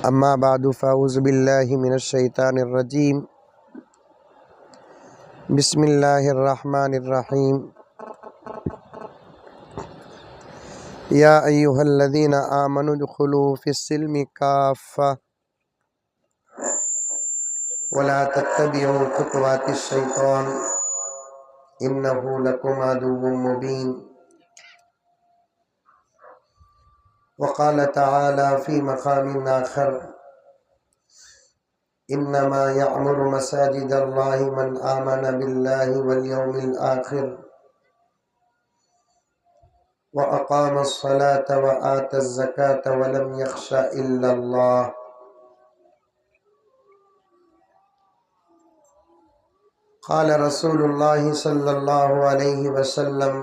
اما بعد فاعوذ باللہ من الشیطان الرجیم بسم اللہ الرحمن الرحیم یا ایہا الذین آمنوا ادخلوا فی السلم کافہ ولا تتبعوا خطوات الشیطان انہ لکم عدو مبین۔ وقال تعالی فی مقام آخر انما یعمر مساجد اللہ من آمن باللہ والیوم الآخر وأقام الصلاة وآتى الزكاة ولم يخش إلا الله۔ قال رسول اللہ صلی اللہ علیہ وسلم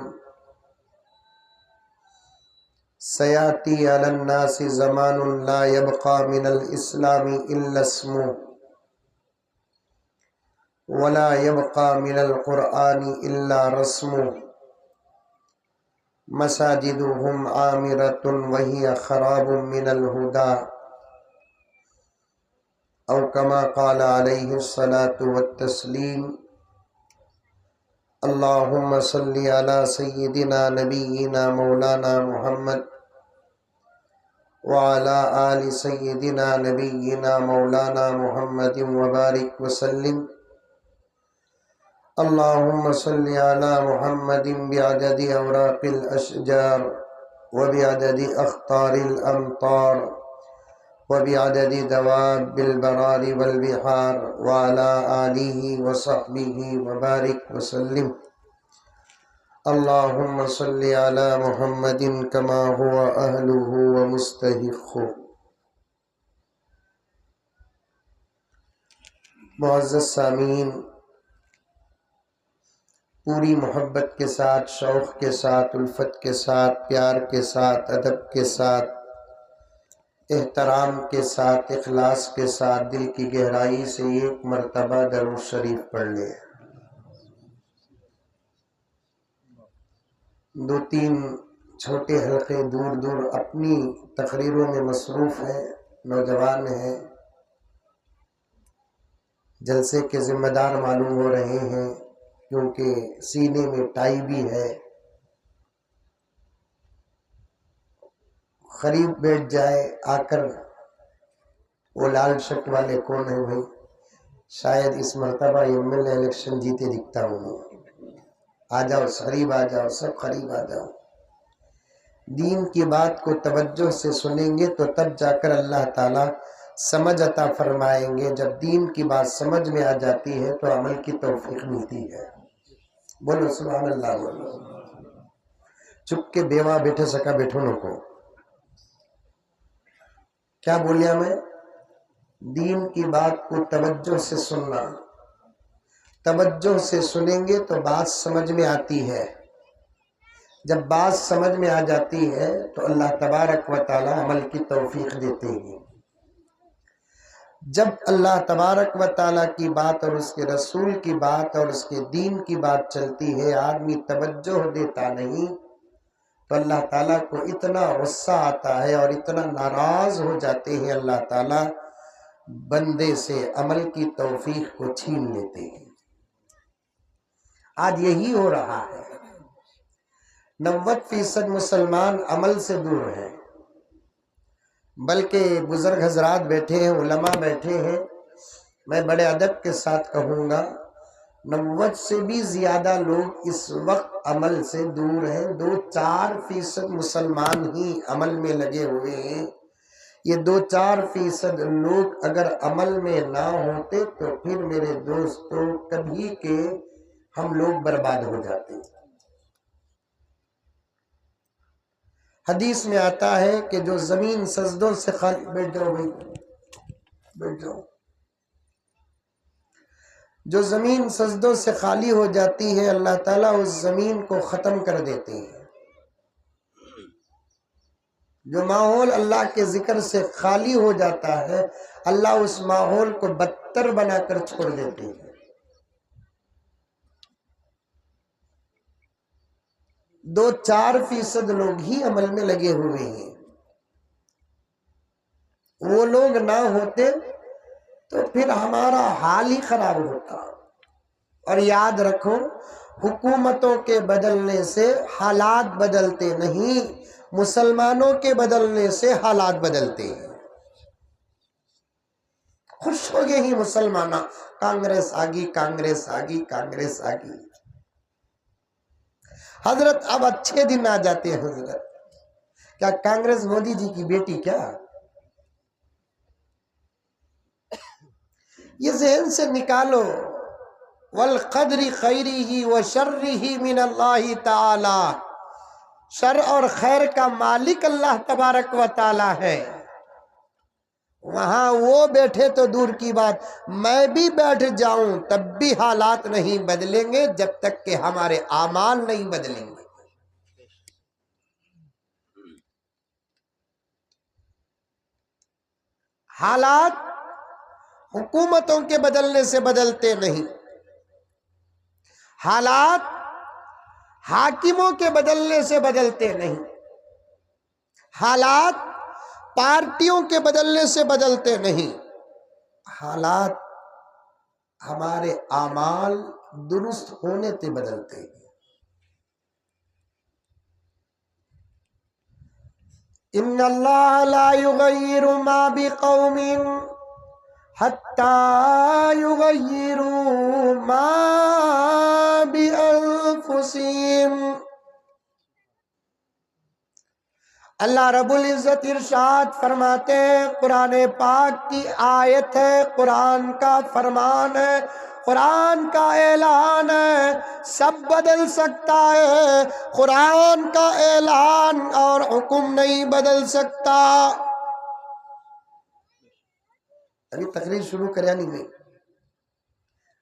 سیاتی علی الناس زمان لا يبقى من الاسلام الا اسمه ولا يبقى من القرآن الا رسمه مساجدهم عامرة وهي خراب من الهدى او كما قال عليه الصلاة والتسليم۔ اللهم صل على سيدنا نبينا مولانا محمد وعلى آل سيدنا نبينا مولانا محمد وبارك وسلم۔ اللهم صل على محمد بعدد أوراق الأشجار وبعدد أخطار الأمطار وبعدد دواب البرار والبحار وعلى آله وصحبه وبارك وسلم۔ اللهم صل على محمد كما هو أهله ومستحقه۔ معزز سامعین، پوری محبت کے ساتھ، شوق کے ساتھ، الفت کے ساتھ، پیار کے ساتھ، ادب کے ساتھ، احترام کے ساتھ، اخلاص کے ساتھ دل کی گہرائی سے ایک مرتبہ درود شریف پڑھ لیں۔ دو تین چھوٹے حلقے دور دور اپنی تقریروں میں مصروف ہیں، نوجوان ہیں، جلسے کے ذمہ دار معلوم ہو رہے ہیں کیونکہ سینے میں ٹائی بھی ہے۔ قریب بیٹھ جائے آ کر، وہ لال شرٹ والے کون ہیں بھائی؟ شاید اس مرتبہ MLA الیکشن جیتے دکھتا ہوں۔ آ جاؤ، قریب آ جاؤ، سب قریب آ جاؤ۔ دین کی بات کو توجہ سے سنیں گے تو تب جا کر اللہ تعالیٰ سمجھ عطا فرمائیں گے۔ جب دین کی بات سمجھ میں آ جاتی ہے تو عمل کی توفیق ملتی ہے۔ بولو سبحان اللہ، بولو۔ چپ کے بیوہ بیٹھے سکا بیٹھونوں کو کیا بولیا میں؟ دین کی بات کو توجہ سے سننا، توجہ سے سنیں گے تو بات سمجھ میں آتی ہے۔ جب بات سمجھ میں آ جاتی ہے تو اللہ تبارک و تعالی عمل کی توفیق دیتے ہیں۔ جب اللہ تبارک و تعالی کی بات اور اس کے رسول کی بات اور اس کے دین کی بات چلتی ہے، آدمی توجہ دیتا نہیں تو اللہ تعالیٰ کو اتنا غصہ آتا ہے اور اتنا ناراض ہو جاتے ہیں، اللہ تعالیٰ بندے سے عمل کی توفیق کو چھین لیتے ہیں۔ آج یہی ہو رہا ہے۔ 90% مسلمان عمل سے دور ہیں، بلکہ بزرگ حضرات بیٹھے ہیں، علماء بیٹھے ہیں، میں بڑے ادب کے ساتھ کہوں گا 90 سے بھی زیادہ لوگ اس وقت عمل سے دور ہیں۔ 2-4% مسلمان ہی عمل میں لگے ہوئے ہیں۔ یہ 2-4% لوگ اگر عمل میں نہ ہوتے تو پھر میرے دوستوں کبھی کے ہم لوگ برباد ہو جاتے ہیں۔ حدیث میں آتا ہے کہ جو زمین سجدوں سے خالی، بیٹھ جاؤ بھائی، بیٹھ جاؤ، جو زمین سجدوں سے خالی ہو جاتی ہے اللہ تعالیٰ اس زمین کو ختم کر دیتے ہیں۔ جو ماحول اللہ کے ذکر سے خالی ہو جاتا ہے اللہ اس ماحول کو بدتر بنا کر چھوڑ دیتے ہیں۔ 2-4% لوگ ہی عمل میں لگے ہوئے ہیں۔ وہ لوگ نہ ہوتے تو پھر ہمارا حال ہی خراب ہوتا۔ اور یاد رکھو، حکومتوں کے بدلنے سے حالات بدلتے نہیں، مسلمانوں کے بدلنے سے حالات بدلتے ہیں۔ خوش ہو گئے ہی مسلمانہ، کانگریس آگی، کانگریس آگی، کانگریس آگی۔ حضرت اب اچھے دن آ جاتے ہیں حضرت۔ کیا کانگریس مودی جی کی بیٹی کیا؟ یہ ذہن سے نکالو، والقدر خیرہ وشرہ من اللہ تعالی، شر اور خیر کا مالک اللہ تبارک و تعالی ہے۔ وہاں وہ بیٹھے تو دور کی بات، میں بھی بیٹھ جاؤں تب بھی حالات نہیں بدلیں گے جب تک کہ ہمارے اعمال نہیں بدلیں گے۔ حالات حکومتوں کے بدلنے سے بدلتے نہیں، حالات حاکموں کے بدلنے سے بدلتے نہیں، حالات پارٹیوں کے بدلنے سے بدلتے نہیں، حالات ہمارے اعمال درست ہونے سے بدلتے ہیں۔ ان اللہ لا یغیر ما بقوم حتی یغیروا ما بانفسہم۔ اللہ رب العزت ارشاد فرماتے ہیں، قرآن پاک کی آیت ہے، قرآن کا فرمان ہے، قرآن کا اعلان ہے، سب بدل سکتا ہے، قرآن کا اعلان اور حکم نہیں بدل سکتا۔ ابھی تقریر شروع کریا نہیں میں،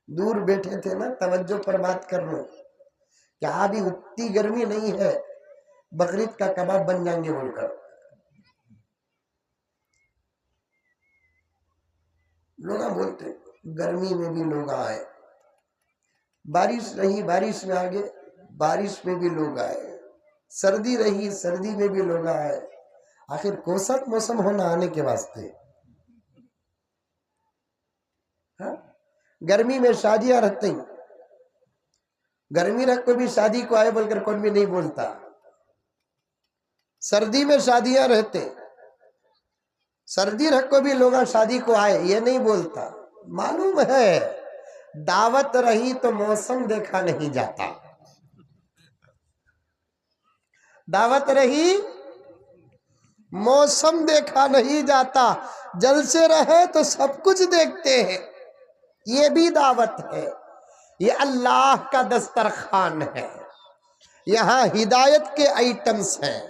دور بیٹھے تھے نا، توجہ پر بات کر رہا ہوں کہ ابھی اتنی گرمی نہیں ہے، بقرعید کا کباب بن جائیں گے بول کر۔ لوگ بولتے گرمی میں بھی لوگ آئے، بارش رہی بارش میں آگے، بارش میں بھی لوگ آئے، سردی رہی سردی میں بھی لوگ آئے، آخر کوسا موسم ہونا آنے کے واسطے۔ گرمی میں شادیاں رہتے ہیں، گرمی رکھ کو بھی شادی کو آئے بول کر کون بھی نہیں بولتا، سردی میں شادیاں رہتے، سردی رکھ کو بھی لوگ شادی کو آئے یہ نہیں بولتا۔ معلوم ہے دعوت رہی تو موسم دیکھا نہیں جاتا، دعوت رہی موسم دیکھا نہیں جاتا، جلسے رہے تو سب کچھ دیکھتے ہیں، یہ بھی دعوت ہے، یہ اللہ کا دسترخوان ہے، یہاں ہدایت کے آئٹمز ہیں،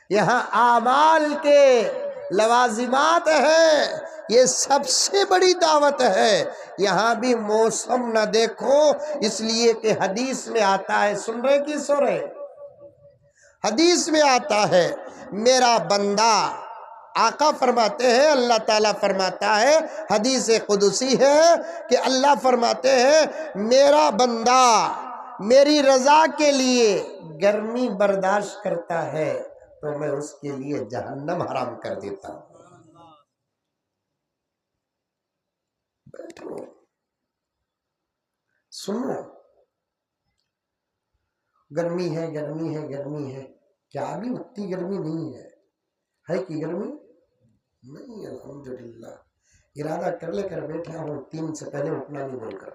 یہاں اعمال کے لوازمات ہیں، یہ سب سے بڑی دعوت ہے۔ یہاں بھی موسم نہ دیکھو، اس لیے کہ حدیث میں آتا ہے، سن رہے کی سو رہے؟ حدیث میں آتا ہے میرا بندہ، آقا فرماتے ہیں، اللہ تعالیٰ فرماتا ہے، حدیث قدسی ہے کہ اللہ فرماتے ہیں میرا بندہ میری رضا کے لیے گرمی برداشت کرتا ہے تو میں اس کے لیے جہنم حرام کر دیتا ہوں۔ بیٹھو سنو، گرمی ہے گرمی ہے گرمی ہے، کیا ابھی اتنی گرمی نہیں ہے کہ گرمی نہیں؟ الحمدللہ ارادہ کر لے کر بیٹھا ہوں 3 سے پہلے اٹھنا نہیں بول کر،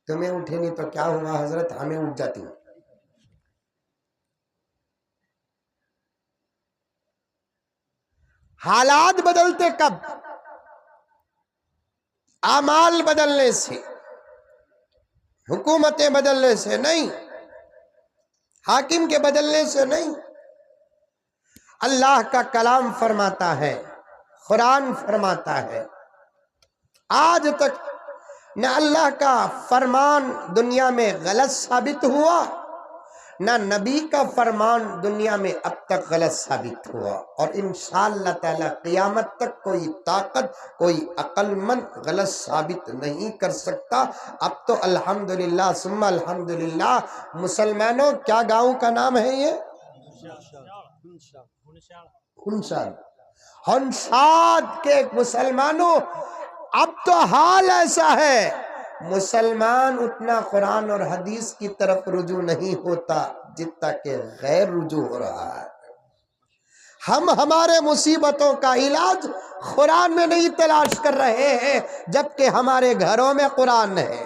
تمہیں اٹھے نہیں تو کیا ہوا حضرت، ہمیں اٹھ جاتی ہوں۔ حالات بدلتے کب؟ اعمال بدلنے سے، حکومتیں بدلنے سے نہیں، حاکم کے بدلنے سے نہیں۔ اللہ کا کلام فرماتا ہے، قرآن فرماتا ہے، آج تک نہ اللہ کا فرمان دنیا میں غلط ثابت ہوا، نہ نبی کا فرمان دنیا میں اب تک غلط ثابت ہوا، اور انشاءاللہ تعالی قیامت تک کوئی طاقت، کوئی عقل مند غلط ثابت نہیں کر سکتا۔ اب تو الحمدللہ ثم الحمدللہ مسلمانوں، کیا گاؤں کا نام ہے یہ؟ ہنشال۔ ہنساد کے مسلمانوں اب تو حال ایسا ہے، مسلمان اتنا قرآن اور حدیث کی طرف رجوع نہیں ہوتا جتنا کہ غیر رجوع ہو رہا ہے۔ ہم ہمارے مصیبتوں کا علاج قرآن میں نہیں تلاش کر رہے ہیں، جبکہ ہمارے گھروں میں قرآن ہے۔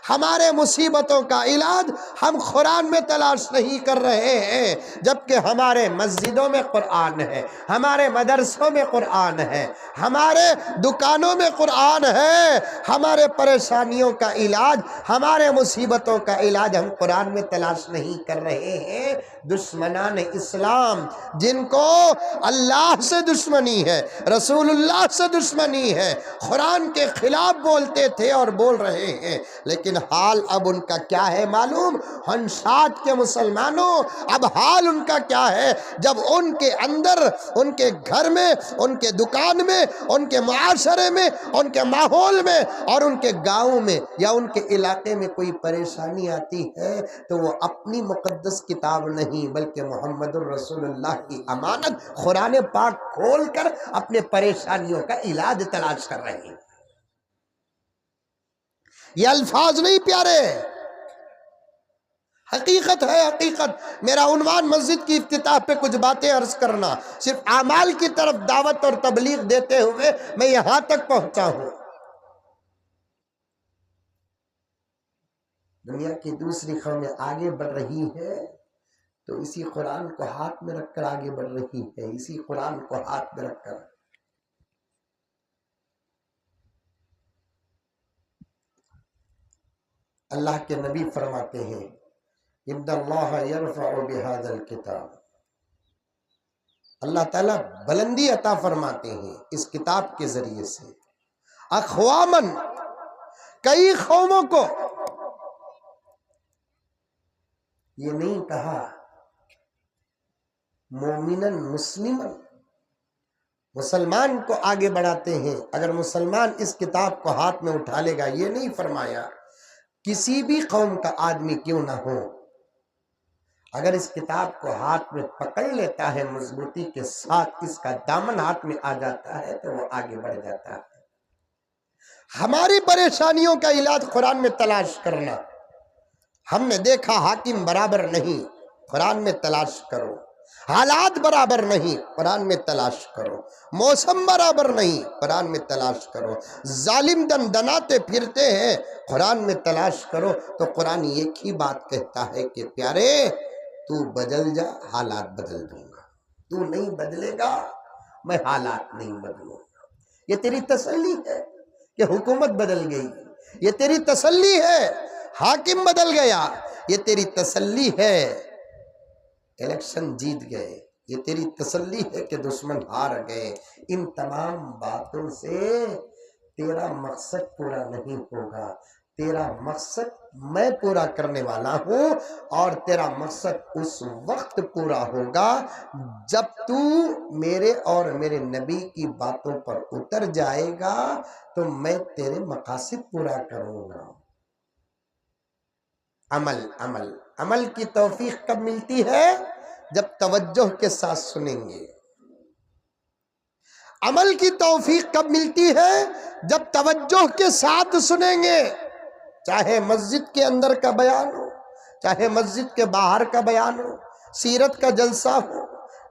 ہمارے مصیبتوں کا علاج ہم قرآن میں تلاش نہیں کر رہے ہیں، جبکہ ہمارے مسجدوں میں قرآن ہے، ہمارے مدرسوں میں قرآن ہے، ہمارے دکانوں میں قرآن ہے۔ ہمارے پریشانیوں کا علاج، ہمارے مصیبتوں کا علاج ہم قرآن میں تلاش نہیں کر رہے ہیں۔ دشمنان اسلام جن کو اللہ سے دشمنی ہے، رسول اللہ سے دشمنی ہے، قرآن کے خلاف بولتے تھے اور بول رہے ہیں، لیکن حال اب ان کا کیا ہے معلوم؟ ہنسات کے مسلمانوں اب حال ان کا کیا ہے؟ جب ان کے اندر، ان کے گھر میں، ان کے دکان میں، ان کے معاشرے میں، ان کے ماحول میں اور ان کے گاؤں میں یا ان کے علاقے میں کوئی پریشانی آتی ہے تو وہ اپنی مقدس کتاب نہیں بلکہ محمد الرسول اللہ کی امانت قرآن پاک کھول کر اپنے پریشانیوں کا علاج تلاش کر رہے ہیں۔ یہ الفاظ نہیں پیارے، حقیقت ہے، حقیقت۔ میرا عنوان مسجد کی افتتاح پہ کچھ باتیں عرض کرنا، صرف اعمال کی طرف دعوت اور تبلیغ دیتے ہوئے میں یہاں تک پہنچا ہوں۔ دنیا کی دوسری قومیں آگے بڑھ رہی ہے تو اسی قرآن کو ہاتھ میں رکھ کر آگے بڑھ رہی ہے، اسی قرآن کو ہاتھ میں رکھ کر۔ اللہ کے نبی فرماتے ہیں ان اللہ یرفع بہذا الکتاب، اللہ تعالیٰ بلندی عطا فرماتے ہیں اس کتاب کے ذریعے سے، اقواماً کئی قوموں کو۔ یہ نہیں کہا مومناً مسلماً، مسلمان کو آگے بڑھاتے ہیں۔ اگر مسلمان اس کتاب کو ہاتھ میں اٹھا لے گا، یہ نہیں فرمایا کسی بھی قوم کا آدمی کیوں نہ ہو، اگر اس کتاب کو ہاتھ میں پکڑ لیتا ہے مضبوطی کے ساتھ، اس کا دامن ہاتھ میں آ جاتا ہے تو وہ آگے بڑھ جاتا ہے۔ ہماری پریشانیوں کا علاج قرآن میں تلاش کرنا۔ ہم نے دیکھا حاکم برابر نہیں، قرآن میں تلاش کرو۔ حالات برابر نہیں، قرآن میں تلاش کرو۔ موسم برابر نہیں، قرآن میں تلاش کرو۔ ظالم دناتے پھرتے ہیں، قرآن میں تلاش کرو۔ تو قرآن ایک ہی بات کہتا ہے کہ پیارے تو بدل جا، حالات بدل دوں گا۔ تو نہیں بدلے گا، میں حالات نہیں بدلوں گا۔ یہ تیری تسلی ہے کہ حکومت بدل گئی، یہ تیری تسلی ہے حاکم بدل گیا، یہ تیری تسلی ہے الیکشن جیت گئے، یہ تیری تسلی ہے کہ دشمن ہار گئے۔ ان تمام باتوں سے تیرا مقصد پورا نہیں ہوگا۔ تیرا مقصد میں پورا کرنے والا ہوں، اور تیرا مقصد اس وقت پورا ہوگا جب تو میرے اور میرے نبی کی باتوں پر اتر جائے گا تو میں تیرے مقاصد پورا کروں گا۔ عمل کی توفیق کب ملتی ہے؟ جب توجہ کے ساتھ سنیں گے۔ عمل کی توفیق کب ملتی ہے؟ جب توجہ کے ساتھ سنیں گے۔ چاہے مسجد کے اندر کا بیان ہو، چاہے مسجد کے باہر کا بیان ہو، سیرت کا جلسہ ہو،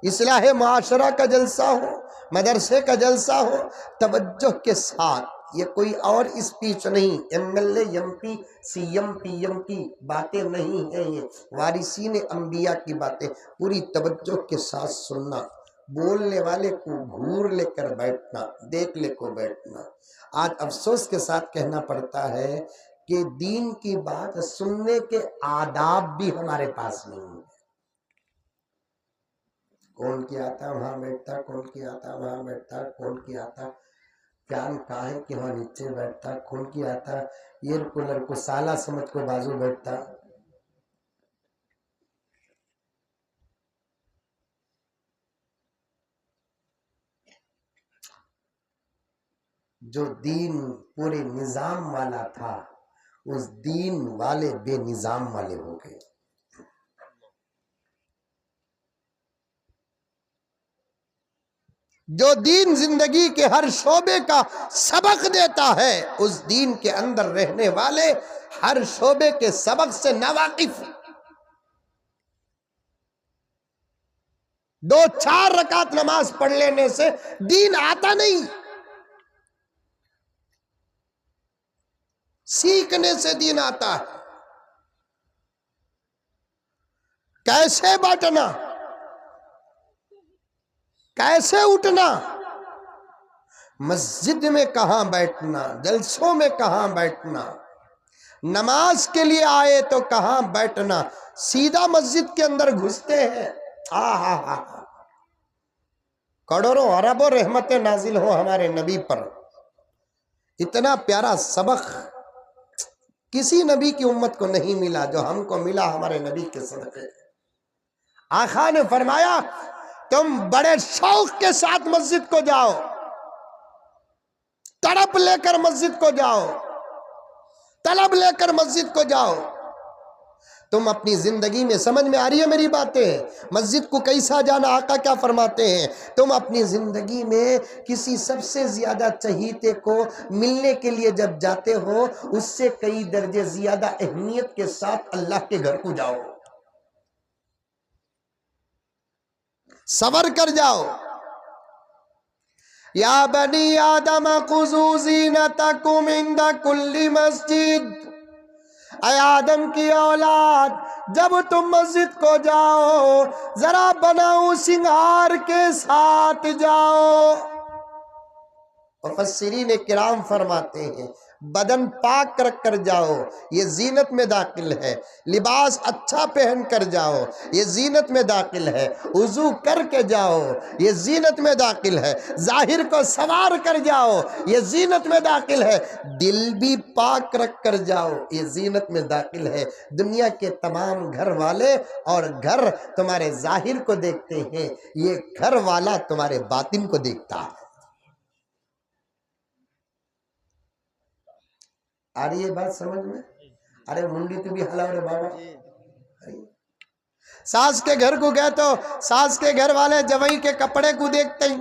اصلاح معاشرہ کا جلسہ ہو، مدرسے کا جلسہ ہو، توجہ کے ساتھ۔ یہ کوئی اور اسپیچ نہیں، M L A, M P, C M, P M کی باتیں نہیں ہیں، یہ وارثین انبیاء کی باتیں۔ پوری توجہ کے ساتھ سننا، بولنے والے کو گھور لے کر بیٹھنا، دیکھ لے کو بیٹھنا۔ آج افسوس کے ساتھ کہنا پڑتا ہے کہ دین کی بات سننے کے آداب بھی ہمارے پاس نہیں ہیں۔ کون کی آتا وہاں بیٹھتا، کون کی آتا وہاں بیٹھتا، کون کی آتا فیان کہاں ہے کہ وہاں نیچے بیٹھتا، کون کی آتا ایئر کولر کو سالہ سمجھ کو بازو بیٹھتا۔ جو دین پورے نظام والا تھا، اس دین والے بے نظام والے ہو گئے۔ جو دین زندگی کے ہر شعبے کا سبق دیتا ہے، اس دین کے اندر رہنے والے ہر شعبے کے سبق سے ناواقف۔ 2-4 رکعت نماز پڑھ لینے سے دین آتا نہیں، سیکھنے سے دین آتا ہے۔ کیسے بانٹنا، کیسے اٹھنا، مسجد میں کہاں بیٹھنا، جلسوں میں کہاں بیٹھنا، نماز کے لیے آئے تو کہاں بیٹھنا، سیدھا مسجد کے اندر گھستے ہیں۔ کروڑوں اربوں رحمتیں نازل ہو ہمارے نبی پر۔ اتنا پیارا سبق کسی نبی کی امت کو نہیں ملا جو ہم کو ملا ہمارے نبی کے صدقے۔ آقا نے فرمایا تم بڑے شوق کے ساتھ مسجد کو جاؤ، تڑپ لے کر مسجد کو جاؤ، طلب لے کر مسجد کو جاؤ۔ تم اپنی زندگی میں، سمجھ میں آ رہی ہے میری باتیں؟ مسجد کو کیسا جانا، آقا کیا فرماتے ہیں؟ تم اپنی زندگی میں کسی سب سے زیادہ چہیتے کو ملنے کے لیے جب جاتے ہو، اس سے کئی درجے زیادہ اہمیت کے ساتھ اللہ کے گھر کو جاؤ، صبر کر جاؤ۔ یا بنی آدم خذوا زینتکم عند کل مسجد، اے آدم کی اولاد، جب تم مسجد کو جاؤ ذرا بناؤ سنگھار کے ساتھ جاؤ۔ مفسرین کرام فرماتے ہیں بدن پاک رکھ کر جاؤ، یہ زینت میں داخل ہے۔ لباس اچھا پہن کر جاؤ، یہ زینت میں داخل ہے۔ وضو کر کے جاؤ، یہ زینت میں داخل ہے۔ ظاہر کو سنوار کر جاؤ، یہ زینت میں داخل ہے۔ دل بھی پاک رکھ کر جاؤ، یہ زینت میں داخل ہے۔ دنیا کے تمام گھر والے اور گھر تمہارے ظاہر کو دیکھتے ہیں، یہ گھر والا تمہارے باطن کو دیکھتا ہے۔ آ رہی ہے بات سمجھ میں؟ ارے منڈی تو بھی ہلاو رے بابا۔ ساس کے گھر کو گئے تو ساس کے گھر والے جوائی کے کپڑے کو دیکھتے ہیں،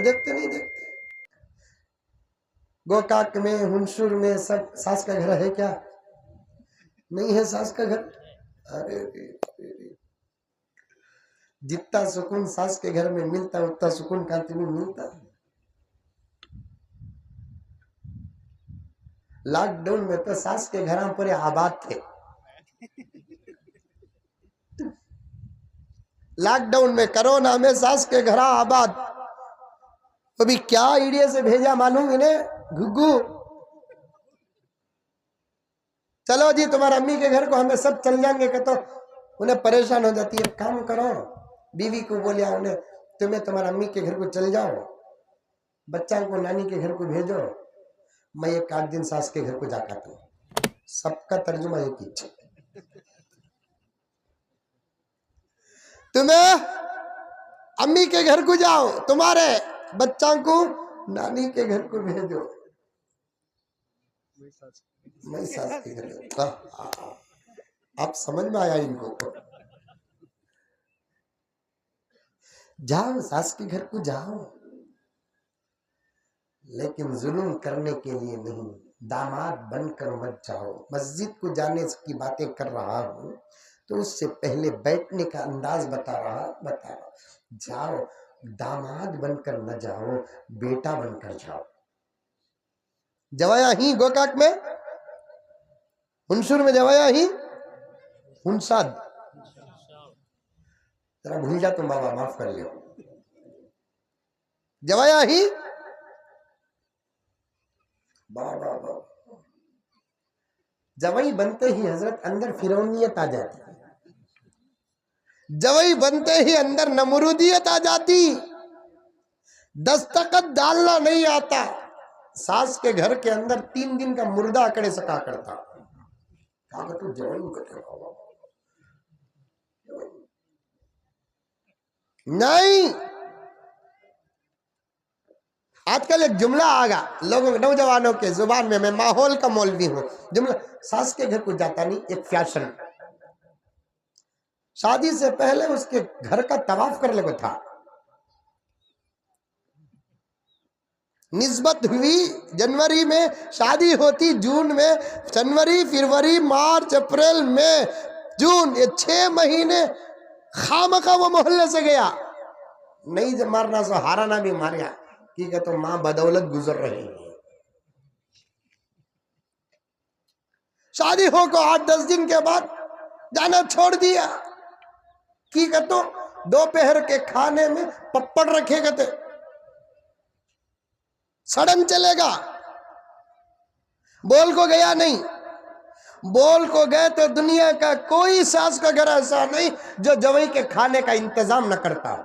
دیکھتے نہیں دیکھتے؟ گوکاک میں، ہنسور میں سب ساس کا گھر ہے کیا؟ نہیں ہے ساس کا گھر؟ ارے جتنا سکون ساس کے گھر میں ملتا اتنا سکون کانتی میں ملتا۔ لاک ڈاؤن میں تو ساس کے گھراں پورے آباد تھے۔ لاک ڈاؤن میں، کرونا میں ساس کے گھراں آباد۔ ابھی کیا ایڈیا سے بھیجا معلوم انہیں؟ گھگو چلو جی تمہارا امی کے گھر کو ہمیں سب چل جائیں گے، کہ تو انہیں پریشان ہو جاتی ہے۔ کام کرو، بیوی کو بولیا انہیں تمہیں تمہارا امی کے گھر کو چل جاؤ، بچہ کو نانی کے گھر کو بھیجو، میں 1-8 دن ساس کے گھر کو جا کر ہوں۔ سب کا ترجمہ ایک ہی ہے، تمہیں امی کے گھر کو جاؤ، تمہارے بچوں کو نانی کے گھر کو بھیجو، میں ساس کے گھر۔ آپ سمجھ میں آیا ان کو؟ جاؤ ساس کے گھر کو جاؤ، لیکن ظلم کرنے کے لیے نہیں، داماد بن کر مت جاؤ۔ مسجد کو جانے کی باتیں کر رہا ہوں تو اس سے پہلے بیٹھنے کا انداز بتا رہا جاؤ، داماد بن کر نہ جاؤ، بیٹا بن کر جاؤ۔ جوایا ہی گوکاک میں، ہنسور میں جوایا ہی، ہنساد ذرا بھول جا تم بابا، معاف کر لیو۔ جوایا ہی بابا جوائی بنتے ہی حضرت اندر فرعونیت آ جاتی، جوائی بنتے ہی اندر نمرودیت آ جاتی، دستخط ڈالنا نہیں آتا۔ ساس کے گھر کے اندر 3 دن کا مردہ اکڑے سکا کرتا، نہیں۔ آج کل ایک جملہ آگا لوگوں نوجوانوں کے زبان میں ماحول کا مولوی ہوں، جملہ ساس کے گھر کو جاتا نہیں، ایک فیشن۔ شادی سے پہلے اس کے گھر کا طواف کرنے کو تھا. نسبت ہوئی جنوری میں، شادی ہوتی جون میں. جنوری، فروری، مارچ، اپریل، مئی، جون، یہ 6 مہینے خامخواہ وہ محلے سے گیا. نہیں مارنا سو ہارانا بھی ماریا، کیونکہ تو ماں بدولت گزر رہی ہے. شادی ہو کو 8-10 دن کے بعد جانا چھوڑ دیا. کی کہتو دوپہر کے کھانے میں پپڑ رکھے گئے، سڑن چلے گا. بول کو گیا نہیں. بول کو گئے تو دنیا کا کوئی ساس کا گھر ایسا نہیں جو جوئی کے کھانے کا انتظام نہ کرتا.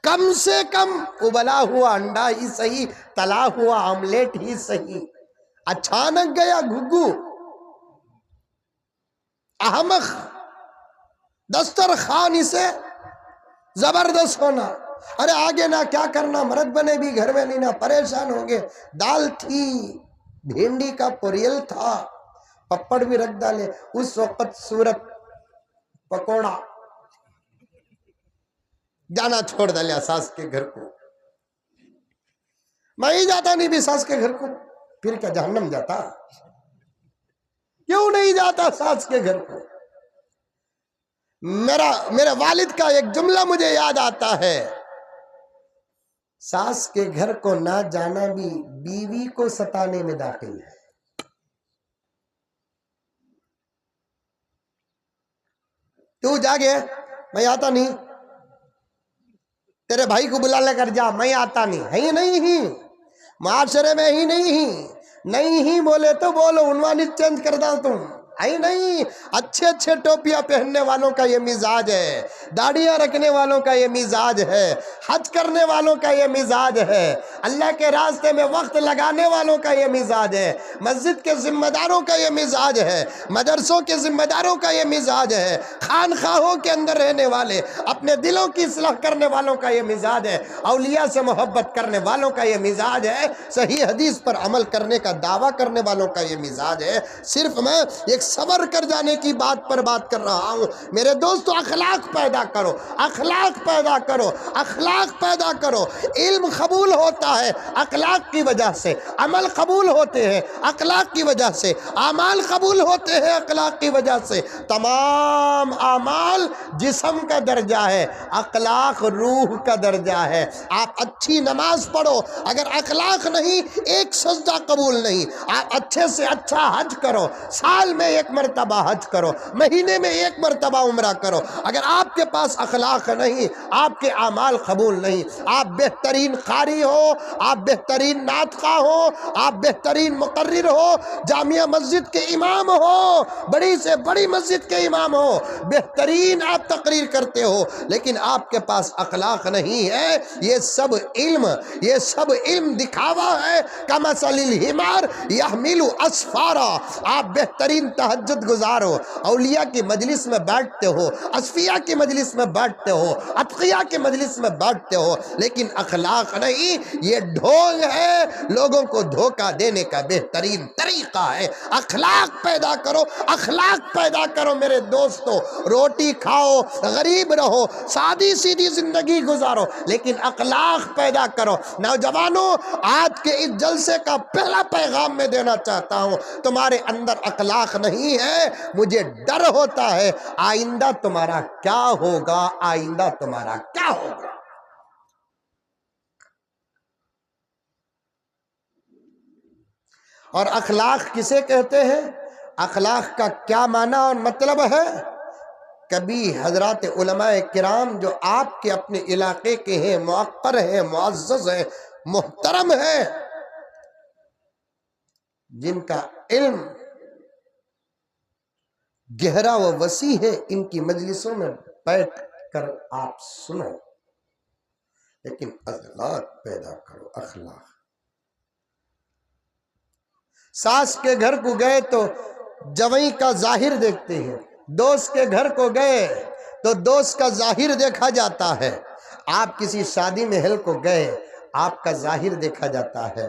کم سے کم ابلا ہوا انڈا ہی صحیح، تلا ہوا آملیٹ ہی صحیح. اچانک گیا گھگو، احمق، دسترخوان سے زبردست ہونا. ارے آگے نہ کیا کرنا، مرد بنے بھی گھر میں نہیں نہ پریشان ہو گئے. دال تھی، بھینڈی کا پوریل تھا، پپڑ بھی رکھ ڈالے. اس وقت صورت پکوڑا. جانا چھوڑ ڈالیا ساس کے گھر کو. میں ہی جاتا نہیں بھی ساس کے گھر کو، پھر کیا جہنم جاتا؟ کیوں نہیں جاتا ساس کے گھر کو؟ میرے والد کا ایک جملہ مجھے یاد آتا ہے، ساس کے گھر کو نہ جانا بھی بیوی کو ستانے میں داخل ہے. تو جاگے، میں آتا نہیں. تیرے بھائی کو بلا لے کر جا، میں آتا نہیں. ہے ہی نہیں ہی معاشرے میں، ہی نہیں ہی. نہیں ہی بولے تو بولو، عنوان چینج کر دا تم. ہے نہیں. اچھے اچھے ٹوپیاں پہننے والوں کا یہ مزاج ہے، داڑیاں رکھنے والوں کا یہ مزاج ہے، حج کرنے والوں کا یہ مزاج ہے، اللہ کے راستے میں وقت لگانے والوں کا یہ مزاج ہے، مسجد کے ذمہ داروں کا یہ مزاج ہے، مدرسوں کے ذمہ داروں کا یہ مزاج ہے، خانخواہوں کے اندر رہنے والے اپنے دلوں کی اصلاح کرنے والوں کا یہ مزاج ہے، اولیاء سے محبت کرنے والوں کا یہ مزاج ہے، صحیح حدیث پر عمل کرنے کا دعویٰ کرنے والوں کا یہ مزاج ہے. صرف میں ایک صبر کر جانے کی بات پر بات کر رہا ہوں. میرے دوستو، اخلاق پیدا کرو، اخلاق پیدا کرو، اخلاق پیدا کرو. علم قبول ہوتا ہے اخلاق کی وجہ سے، عمل قبول ہوتے ہیں اخلاق کی وجہ سے، اعمال قبول ہوتے ہیں اخلاق کی وجہ سے. تمام اعمال جسم کا درجہ ہے، اخلاق روح کا درجہ ہے. آپ اچھی نماز پڑھو، اگر اخلاق نہیں ایک سجدہ قبول نہیں. آپ اچھے سے اچھا حج کرو، سال میں 1 مرتبہ حج کرو، مہینے میں 1 مرتبہ عمرہ کرو. اگر آپ کے پاس اخلاق نہیں، آپ کے اعمال قبول نہیں. آپ بہترین قاری ہو، آپ بہترین ناطق ہو، آپ بہترین مقرر ہو، جامعہ مسجد کے امام ہو، بڑی سے بڑی مسجد کے امام ہو، بہترین آپ تقریر کرتے ہو، لیکن آپ کے پاس اخلاق نہیں ہے. یہ سب علم دکھاوا ہے. کمثل الحمار یحمل اسفارا. آپ بہترین تہجد گزار ہو، اولیاء کی مجلس میں بیٹھتے ہو، اصفیاء کی مجلس میں بیٹھتے ہو، اتقیاء کی مجلس میں بیٹھتے ہو، لیکن اخلاق نہیں. یہ ڈھونگ ہے، لوگوں کو دھوکہ دینے کا بہترین طریقہ ہے. اخلاق پیدا کرو، اخلاق پیدا کرو میرے دوستو. روٹی کھاؤ، غریب رہو، سادی سیدھی زندگی گزارو، لیکن اخلاق پیدا کرو. نوجوانوں، آج کے اس جلسے کا پہلا پیغام میں دینا چاہتا ہوں، تمہارے اندر اخلاق نہیں ہے. مجھے ڈر ہوتا ہے آئندہ تمہارا کیا ہوگا، آئندہ تمہارا کیا ہوگا. اور اخلاق کسے کہتے ہیں؟ اخلاق کا کیا معنی اور مطلب ہے؟ کبھی حضرات علماء کرام جو آپ کے اپنے علاقے کے ہیں، موقر ہیں، معزز ہیں، محترم ہیں، جن کا علم گہرا و وسیع ہے، ان کی مجلسوں میں بیٹھ کر آپ سنو، لیکن اخلاق پیدا کرو. اخلاق. ساس کے گھر کو گئے تو جوئی کا ظاہر دیکھتے ہیں، دوست کے گھر کو گئے تو دوست کا ظاہر دیکھا جاتا ہے. آپ کسی شادی محل کو گئے، آپ کا ظاہر دیکھا جاتا ہے،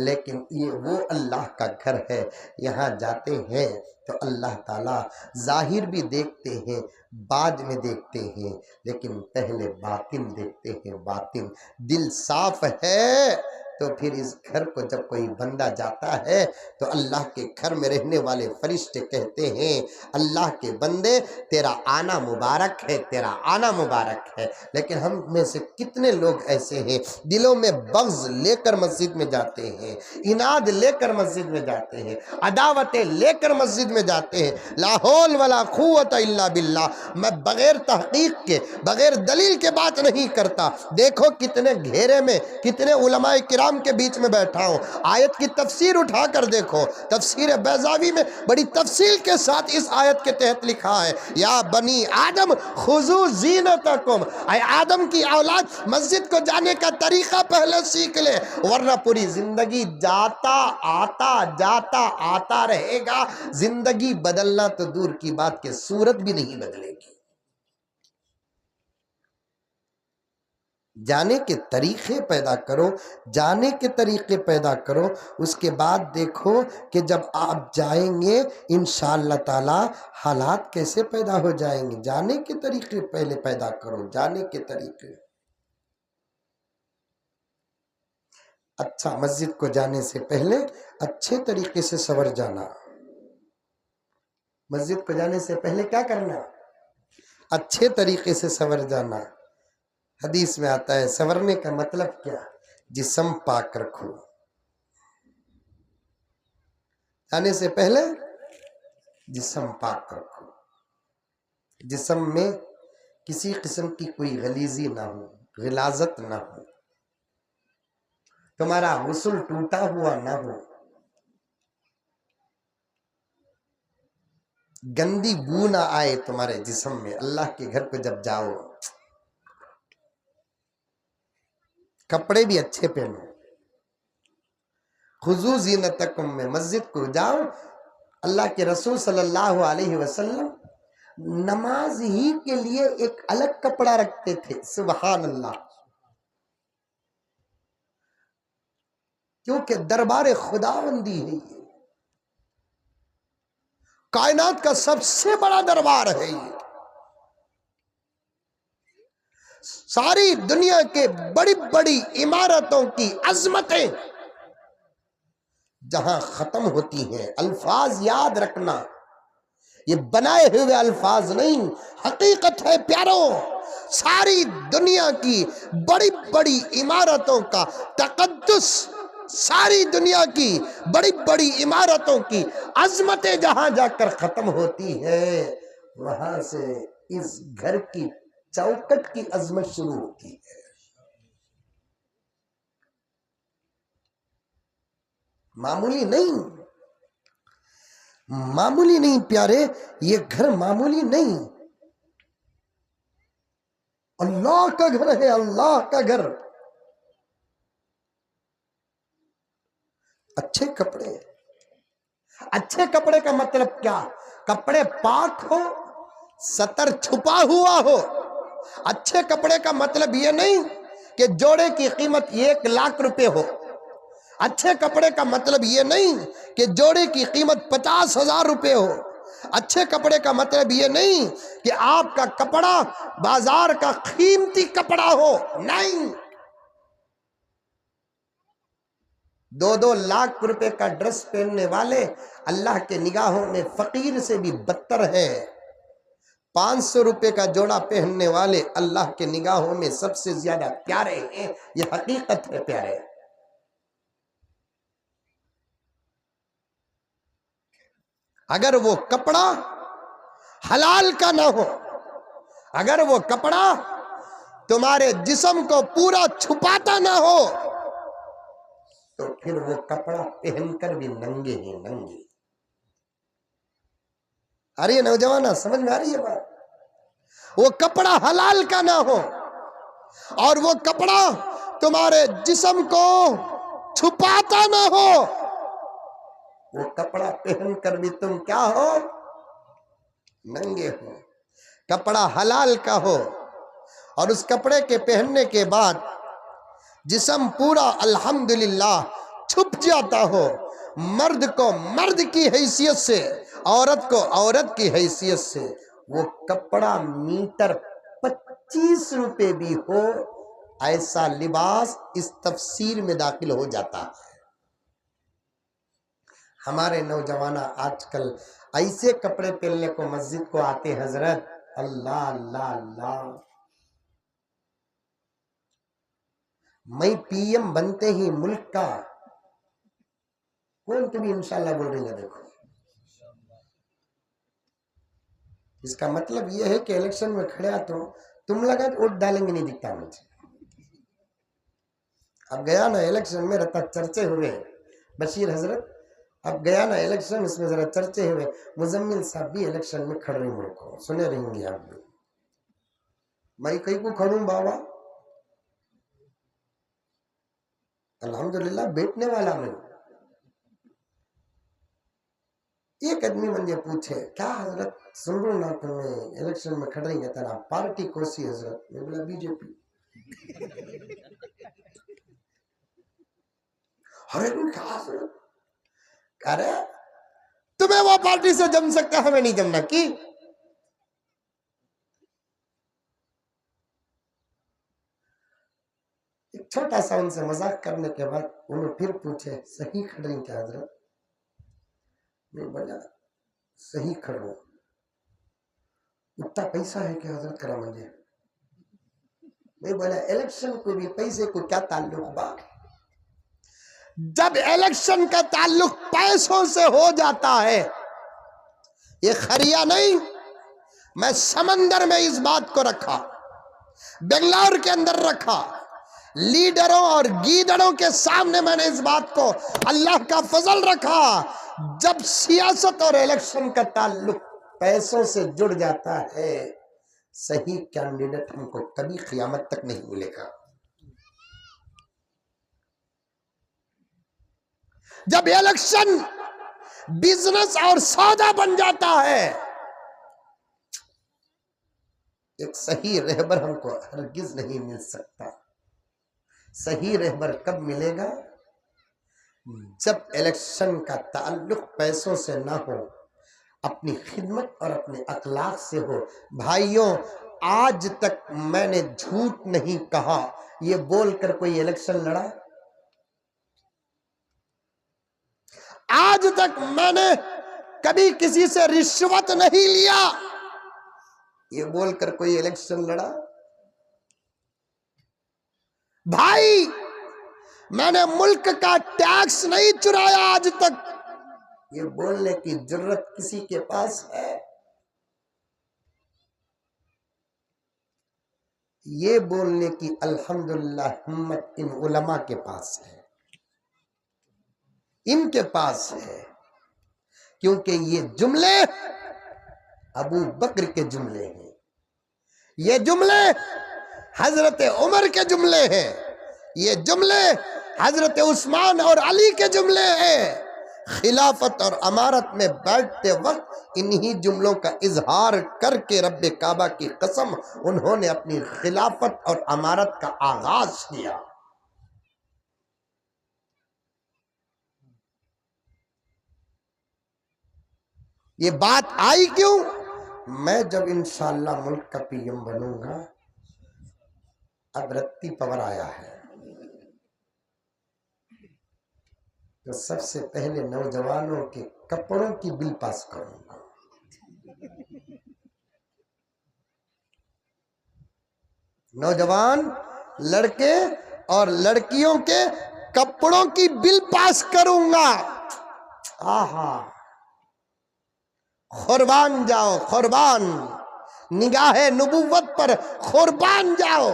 لیکن یہ وہ اللہ کا گھر ہے، یہاں جاتے ہیں تو اللہ تعالیٰ ظاہر بھی دیکھتے ہیں، بعد میں دیکھتے ہیں، لیکن پہلے باطن دیکھتے ہیں۔ باطن دل صاف ہے تو پھر اس گھر کو جب کوئی بندہ جاتا ہے تو اللہ کے گھر میں رہنے والے فرشتے کہتے ہیں اللہ کے بندے تیرا آنا مبارک ہے، تیرا آنا مبارک ہے۔ لیکن ہم میں سے کتنے لوگ ایسے ہیں دلوں میں بغض لے کر مسجد میں جاتے ہیں، اناد لے کر مسجد میں جاتے ہیں، عداوتیں لے کر مسجد میں جاتے ہیں۔ لا حول ولا قوت الا باللہ۔ میں بغیر تحقیق کے، بغیر دلیل کے بات نہیں کرتا۔ دیکھو کتنے گھیرے میں کتنے علماء کرام کے بیچ میں بیٹھا ہوں، آیت کی تفسیر اٹھا کر دیکھو، تفسیر بیضاوی میں بڑی تفصیل کے ساتھ اس آیت کے تحت لکھا ہے یا بنی آدم خذوا زینتکم، اے آدم کی اولاد مسجد کو جانے کا طریقہ پہلے سیکھ لے، ورنہ پوری زندگی جاتا آتا رہے گا، زندگی بدلنا تو دور کی بات کہ صورت بھی نہیں بدلے گی۔ جانے کے طریقے پیدا کرو، جانے کے طریقے پیدا کرو، اس کے بعد دیکھو کہ جب آپ جائیں گے انشاءاللہ تعالی حالات کیسے پیدا ہو جائیں گے۔ جانے کے طریقے پہلے پیدا کرو، جانے کے طریقے۔ اچھا، مسجد کو جانے سے پہلے اچھے طریقے سے سنور جانا۔ مسجد کو جانے سے پہلے کیا کرنا؟ اچھے طریقے سے سنور جانا۔ حدیث میں آتا ہے سنورنے کا مطلب کیا؟ جسم پاک رکھو۔ جانے سے پہلے جسم پاک رکھو، جسم میں کسی قسم کی کوئی غلیظی نہ ہو، غلاظت نہ ہو، تمہارا غسل ٹوٹا ہوا نہ ہو، گندی بو نہ آئے تمہارے جسم میں۔ اللہ کے گھر کو جب جاؤ کپڑے بھی اچھے پہنو۔ خذوا زینتکم میں مسجد کو جاؤ۔ اللہ کے رسول صلی اللہ علیہ وسلم نماز ہی کے لیے ایک الگ کپڑا رکھتے تھے، سبحان اللہ، کیونکہ دربار خداوندی ہے، یہ کائنات کا سب سے بڑا دربار ہے، یہ ساری دنیا کے بڑی بڑی عمارتوں کی عظمتیں جہاں ختم ہوتی ہیں۔ الفاظ یاد رکھنا، یہ بنائے ہوئے الفاظ نہیں، حقیقت ہے پیاروں۔ ساری دنیا کی بڑی بڑی عمارتوں کا تقدس، ساری دنیا کی بڑی بڑی عمارتوں کی عظمتیں جہاں جا کر ختم ہوتی ہے، وہاں سے اس گھر کی چوکٹ کی عظمت شروع ہوتی ہے۔ معمولی نہیں، معمولی نہیں پیارے، یہ گھر معمولی نہیں، اللہ کا گھر ہے، اللہ کا گھر۔ اچھے کپڑے، اچھے کپڑے کا مطلب کیا؟ کپڑے پاک ہو، ستر چھپا ہوا ہو۔ اچھے کپڑے کا مطلب یہ نہیں کہ جوڑے کی قیمت 1,00,000 روپے ہو۔ اچھے کپڑے کا مطلب یہ نہیں کہ جوڑے کی قیمت 50,000 روپے ہو۔ اچھے کپڑے کا مطلب یہ نہیں کہ آپ کا کپڑا بازار کا قیمتی کپڑا ہو، نہیں۔ 2-2 لاکھ روپے کا ڈریس پہننے والے اللہ کے نگاہوں میں فقیر سے بھی بدتر ہے۔ 500 روپے کا جوڑا پہننے والے اللہ کے نگاہوں میں سب سے زیادہ پیارے ہیں، یہ حقیقت ہے پیارے۔ اگر وہ کپڑا حلال کا نہ ہو، اگر وہ کپڑا تمہارے جسم کو پورا چھپاتا نہ ہو، تو پھر وہ کپڑا پہن کر بھی ننگے ہیں، ننگے۔ آ رہی ہے نوجوانہ، سمجھ میں آ رہی ہے بات؟ وہ کپڑا حلال کا نہ ہو اور وہ کپڑا تمہارے جسم کو چھپاتا نہ ہو، وہ کپڑا پہن کر بھی تم کیا ہو؟ ننگے ہو۔ کپڑا حلال کا ہو اور اس کپڑے کے پہننے کے بعد جسم پورا الحمدللہ چھپ جاتا ہو، مرد کو مرد کی حیثیت سے، عورت کو عورت کی حیثیت سے، وہ کپڑا میٹر 25 روپے بھی ہو، ایسا لباس اس تفسیر میں داخل ہو جاتا ہے۔ ہمارے نوجوان آج کل ایسے کپڑے پہننے کو مسجد کو آتے، حضرت اللہ اللہ اللہ، میں پی ایم بنتے ہی ملک کا، کون تمہیں انشاءاللہ بول رہی ہے؟ دیکھو، اس کا مطلب یہ ہے کہ الیکشن میں کھڑا تو تم لگا کہ ووٹ ڈالیں گے، نہیں دکھتا مجھے۔ اب گیا نا الیکشن میں رتا چرچے ہوئے بشیر حضرت، اب گیا نا الیکشن، اس میں ذرا چرچے ہوئے، مزمل صاحب بھی الیکشن میں کھڑ رہے ہیں، ملک کو سنے رہیں گے آپ بھی، میں کہیں کو کھڑوں بابا، الحمدللہ بیٹھنے والا میں۔ ایک آدمی مجھے پوچھے کیا حضرت سن رہا نا تمہیں الیکشن میں کھڑ رہی ہے تیرا پارٹی کوسی حضرت؟ میں بولا بی جے پی۔ ارے کیا حضرت کہہ رہے تمہیں وہ پارٹی سے جم سکتا، ہمیں نہیں جمنا کی؟ ایک چھوٹا سا ان سے مذاق کرنے کے بعد انہوں پھر پوچھے صحیح کھڑ رہی کیا حضرت؟ میں بولا صحیح کھڑو، اتنا پیسہ ہے کہ حضرت کرا مجھے؟ میں بولا الیکشن کو بھی پیسے کو کیا تعلق با؟ جب الیکشن کا تعلق پیسوں سے ہو جاتا ہے، یہ خریا نہیں، میں سمندر میں اس بات کو رکھا، بنگلور کے اندر رکھا، لیڈروں اور گیدڑوں کے سامنے میں نے اس بات کو اللہ کا فضل رکھا، جب سیاست اور الیکشن کا تعلق پیسوں سے جڑ جاتا ہے، صحیح کینڈیڈیٹ ہم کو کبھی قیامت تک نہیں ملے گا۔ جب الیکشن بزنس اور سودا بن جاتا ہے، ایک صحیح رہبر ہم کو ہرگز نہیں مل سکتا۔ صحیح رہبر کب ملے گا؟ جب الیکشن کا تعلق پیسوں سے نہ ہو، اپنی خدمت اور اپنے اخلاق سے ہو۔ بھائیوں، آج تک میں نے جھوٹ نہیں کہا یہ بول کر کوئی الیکشن لڑا؟ آج تک میں نے کبھی کسی سے رشوت نہیں لیا یہ بول کر کوئی الیکشن لڑا؟ بھائی، میں نے ملک کا ٹیکس نہیں چرایا آج تک یہ بولنے کی جرت کسی کے پاس ہے؟ یہ بولنے کی الحمدللہ ہمت ان علماء کے پاس ہے، ان کے پاس ہے، کیونکہ یہ جملے ابو بکر کے جملے ہیں، یہ جملے حضرت عمر کے جملے ہیں، یہ جملے حضرت عثمان اور علی کے جملے ہیں۔ خلافت اور امارت میں بیٹھتے وقت انہی جملوں کا اظہار کر کے رب کعبہ کی قسم انہوں نے اپنی خلافت اور امارت کا آغاز کیا۔ یہ بات آئی کیوں؟ میں جب انشاءاللہ ملک کا پی ایم بنوں گا، اب رتی پاور آیا ہے، تو سب سے پہلے نوجوانوں کے کپڑوں کی بل پاس کروں گا۔ نوجوان لڑکے اور لڑکیوں کے کپڑوں کی بل پاس کروں گا۔ آہا، قربان جاؤ، قربان، نگاہ نبوت پر قربان جاؤ،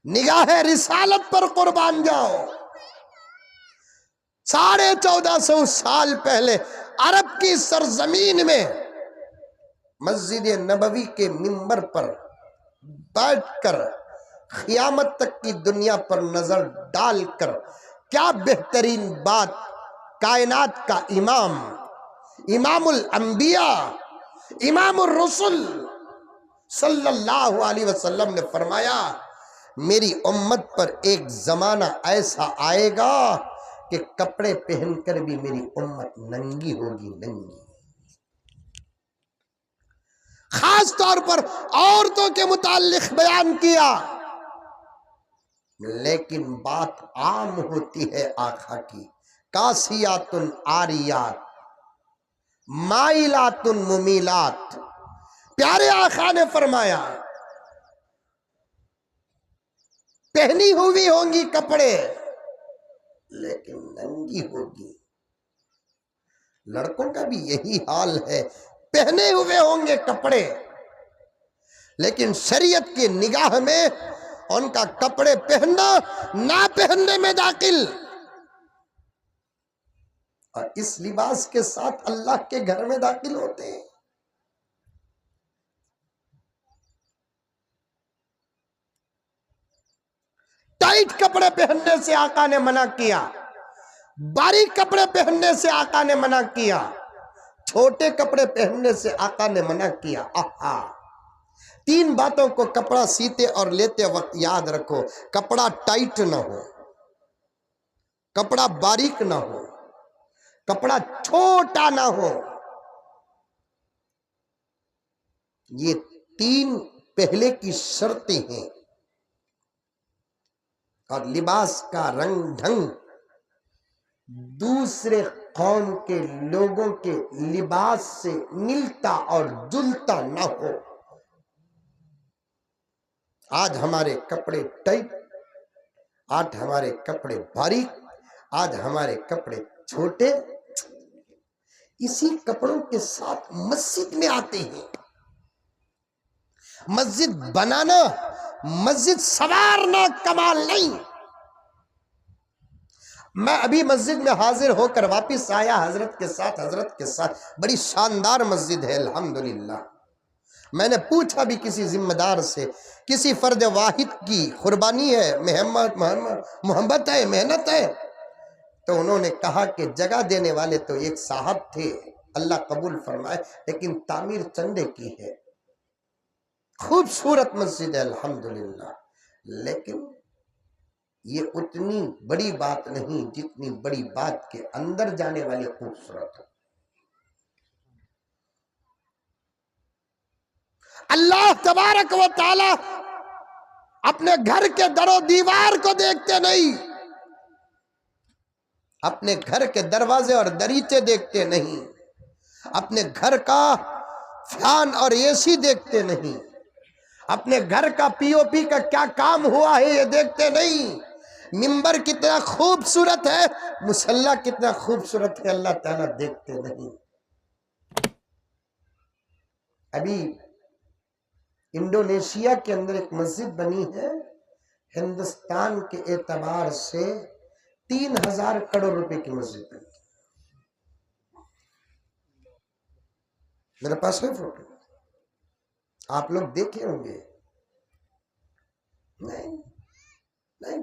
نگاہ رسالت پر قربان جاؤ۔ 1450 سال پہلے عرب کی سرزمین میں مسجد نبوی کے منبر پر بیٹھ کر قیامت تک کی دنیا پر نظر ڈال کر کیا بہترین بات کائنات کا امام، امام الانبیاء، امام الرسل صلی اللہ علیہ وسلم نے فرمایا، میری امت پر ایک زمانہ ایسا آئے گا کہ کپڑے پہن کر بھی میری امت ننگی ہوگی، ننگی۔ خاص طور پر عورتوں کے متعلق بیان کیا، لیکن بات عام ہوتی ہے آقا کی۔ کاسیات عاریات مائلات ممیلات، پیارے آقا نے فرمایا پہنی ہوئی ہوں گی کپڑے لیکن ننگی ہوگی۔ لڑکوں کا بھی یہی حال ہے، پہنے ہوئے ہوں گے کپڑے لیکن شریعت کی نگاہ میں ان کا کپڑے پہننا نہ پہننے میں داخل، اور اس لباس کے ساتھ اللہ کے گھر میں داخل ہوتے ہیں۔ ٹائٹ کپڑے پہننے سے آقا نے منع کیا، باریک کپڑے پہننے سے آقا نے منع کیا، چھوٹے کپڑے پہننے سے آقا نے منع کیا۔ تین باتوں کو کپڑا سیتے اور لیتے وقت یاد رکھو، کپڑا ٹائٹ نہ ہو، کپڑا باریک نہ ہو، کپڑا چھوٹا نہ ہو۔ یہ تین پہلے کی شرطیں ہیں، اور لباس کا رنگ ڈھنگ دوسرے قوم کے لوگوں کے لباس سے ملتا اور جلتا نہ ہو۔ آج ہمارے کپڑے ٹائٹ، آج ہمارے کپڑے باریک، آج ہمارے کپڑے چھوٹے، اسی کپڑوں کے ساتھ مسجد میں آتے ہیں۔ مسجد بنانا، مسجد سنوارنا کمال نہیں۔ میں ابھی مسجد میں حاضر ہو کر واپس آیا حضرت کے ساتھ، بڑی شاندار مسجد ہے الحمدللہ۔ میں نے پوچھا بھی کسی ذمہ دار سے، کسی فرد واحد کی قربانی ہے، محبت ہے، محنت ہے؟ تو انہوں نے کہا کہ جگہ دینے والے تو ایک صاحب تھے، اللہ قبول فرمائے، لیکن تعمیر چندے کی ہے۔ خوبصورت مسجد ہے الحمدللہ، لیکن یہ اتنی بڑی بات نہیں جتنی بڑی بات کے اندر جانے والی خوبصورت ہے۔ اللہ تبارک و تعالی اپنے گھر کے در و دیوار کو دیکھتے نہیں، اپنے گھر کے دروازے اور دریچے دیکھتے نہیں، اپنے گھر کا فین اور اے سی دیکھتے نہیں، اپنے گھر کا پی او پی کا کیا کام ہوا ہے یہ دیکھتے نہیں، منبر کتنا خوبصورت ہے، مصلی کتنا خوبصورت ہے، اللہ تعالیٰ دیکھتے نہیں۔ ابھی انڈونیشیا کے اندر ایک مسجد بنی ہے، ہندوستان کے اعتبار سے 3000 کروڑ روپے کی مسجد بنی ہے۔ میرے پاس ہے فوٹو، آپ لوگ دیکھے ہوں گے؟ نہیں نہیں۔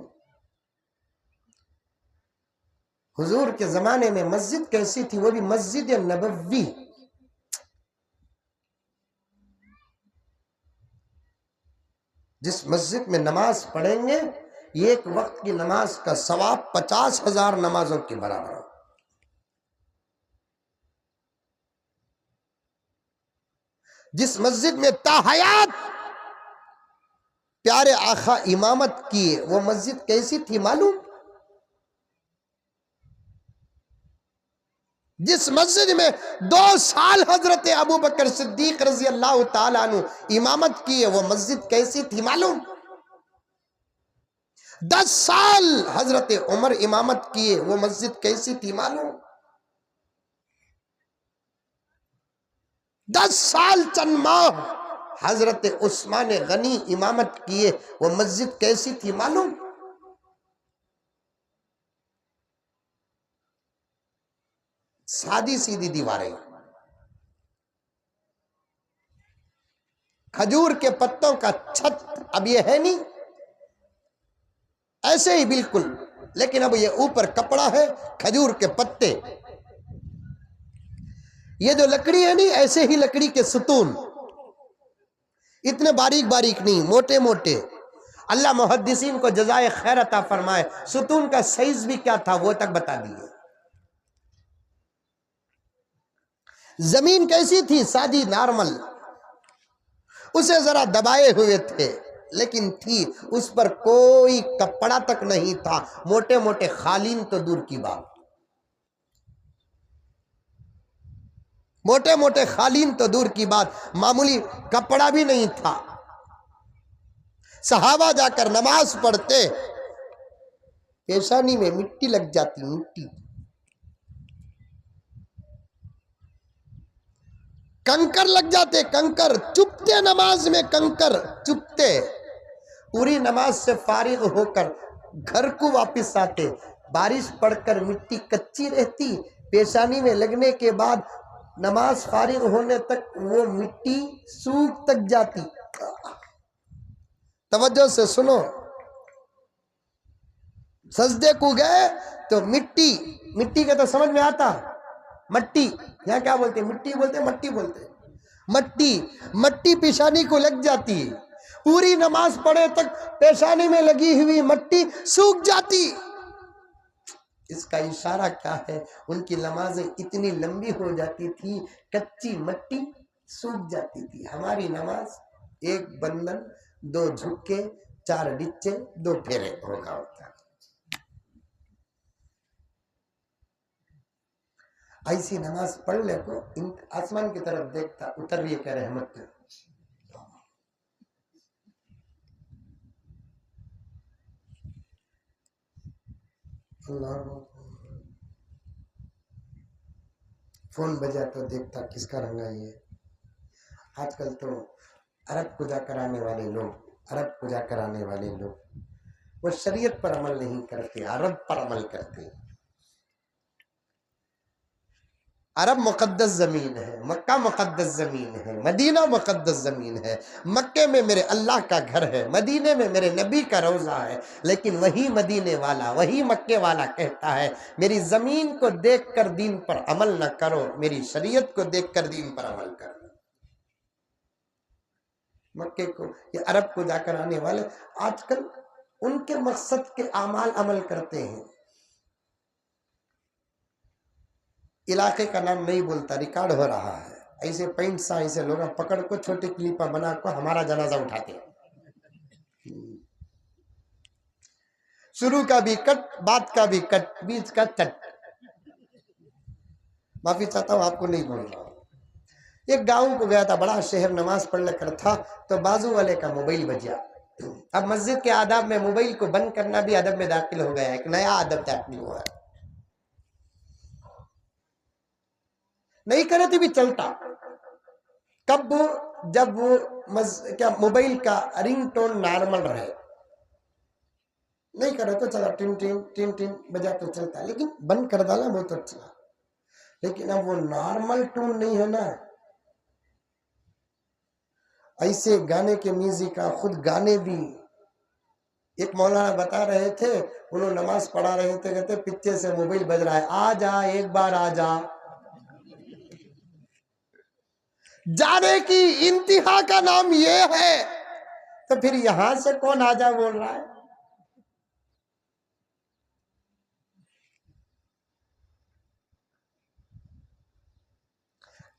حضور کے زمانے میں مسجد کیسی تھی، وہ بھی مسجد نبوی۔ جس مسجد میں نماز پڑھیں گے ایک وقت کی نماز کا ثواب 50,000 نمازوں کے برابر ہو۔ جس مسجد میں تاحیات پیارے آقا امامت کیے، وہ مسجد کیسی تھی معلوم؟ جس مسجد میں 2 سال حضرت ابوبکر صدیق رضی اللہ تعالیٰ عنہ امامت کیے، وہ مسجد کیسی تھی معلوم؟ 10 سال حضرت عمر امامت کیے، وہ مسجد کیسی تھی معلوم؟ 10 سال چند ماہ حضرت عثمان غنی امامت کیے، وہ مسجد کیسی تھی معلوم؟ سادی سیدھی دیواریں، کھجور کے پتوں کا چھت، اب یہ ہے نہیں، ایسے ہی بالکل، لیکن اب یہ اوپر کپڑا ہے، کھجور کے پتے، یہ جو لکڑی ہے نہیں، ایسے ہی لکڑی کے ستون، اتنے باریک باریک نہیں، موٹے موٹے، اللہ محدثین کو جزائے خیر عطا فرمائے، ستون کا سائز بھی کیا تھا وہ تک بتا دیے۔ زمین کیسی تھی؟ سادی نارمل، اسے ذرا دبائے ہوئے تھے لیکن تھی، اس پر کوئی کپڑا تک نہیں تھا، موٹے موٹے قالین تو دور کی بات، موٹے موٹے قالین تو دور کی بات، معمولی کپڑا بھی نہیں تھا۔ صحابہ جا کر نماز پڑھتے، پیشانی میں مٹی لگ جاتی، مٹی، کنکر لگ جاتے، کنکر چپتے، نماز میں کنکر چپتے، پوری نماز سے فارغ ہو کر گھر کو واپس آتے، بارش پڑ کر مٹی کچی رہتی، پیشانی میں لگنے کے بعد نماز فارغ ہونے تک وہ مٹی سوکھ تک جاتی۔ توجہ سے سنو، سجدے کو گئے تو مٹی، مٹی کا تو سمجھ میں آتا، مٹی، یہاں کیا بولتے؟ مٹی بولتے، مٹی بولتے، مٹی، مٹی پیشانی کو لگ جاتی، پوری نماز پڑھے تک پیشانی میں لگی ہوئی مٹی سوکھ جاتی۔ اس کا اشارہ کیا ہے؟ ان کی نمازیں اتنی لمبی ہو جاتی تھی، کچی مٹی سوکھ جاتی تھی۔ ہماری نماز ایک بندن، دو جھکے، چار ڈچے، دو پھیرے ہوگا ہوتا ہے۔ ایسی نماز پڑھ لے کو آسمان کی طرف دیکھتا، اتر رہی ہے کہ رحمت۔ اللہ، فون بجا تو دیکھتا کس کا رنگا یہ۔ آج کل تو عرب پوجا کرانے والے لوگ، عرب پوجا کرانے والے لوگ وہ شریعت پر عمل نہیں کرتے، عرب پر عمل کرتے۔ عرب مقدس زمین ہے، مکہ مقدس زمین ہے، مدینہ مقدس زمین ہے، مکے میں میرے اللہ کا گھر ہے، مدینے میں میرے نبی کا روضہ ہے، لیکن وہی مدینے والا، وہی مکے والا کہتا ہے میری زمین کو دیکھ کر دین پر عمل نہ کرو، میری شریعت کو دیکھ کر دین پر عمل کرو۔ مکے کو یہ عرب کو جا کر آنے والے آج کل ان کے مقصد کے اعمال عمل کرتے ہیں۔ علاقے کا نام نہیں بولتا، ریکارڈ ہو رہا ہے، ایسے پینٹ سا ایسے لوگ پکڑ کو چھوٹے کلیپا بنا کو ہمارا جنازہ اٹھاتے ہیں۔ شروع کا بھی کٹ، بات کا بھی کٹ، بیچ کا چٹ۔ معافی چاہتا ہوں، آپ کو نہیں بول رہا ہوں۔ ایک گاؤں کو گیا تھا، بڑا شہر، نماز پڑھ کر تھا تو بازو والے کا موبائل بجیا۔ اب مسجد کے آداب میں موبائل کو بند کرنا بھی ادب میں داخل ہو گیا ہے، ایک نیا ادب داخل ہوا ہے۔ نہیں کرے تو بھی چلتا، کب؟ جب وہ کیا موبائل کا رنگ ٹون نارمل رہے، نہیں کرے تو چلا، ٹن ٹن ٹن ٹن بجا تو چلتا، لیکن بند کر ڈالا بہت اچھا۔ لیکن اب وہ نارمل ٹون نہیں ہے نا، ایسے گانے کے میوزک کا خود گانے بھی۔ ایک مولانا بتا رہے تھے، انہوں نماز پڑھا رہے تھے، کہتے پیچھے سے موبائل بج رہا ہے، آ جا ایک بار آ جا۔ جانے کی انتہا کا نام یہ ہے، تو پھر یہاں سے کون آ جا بول رہا ہے؟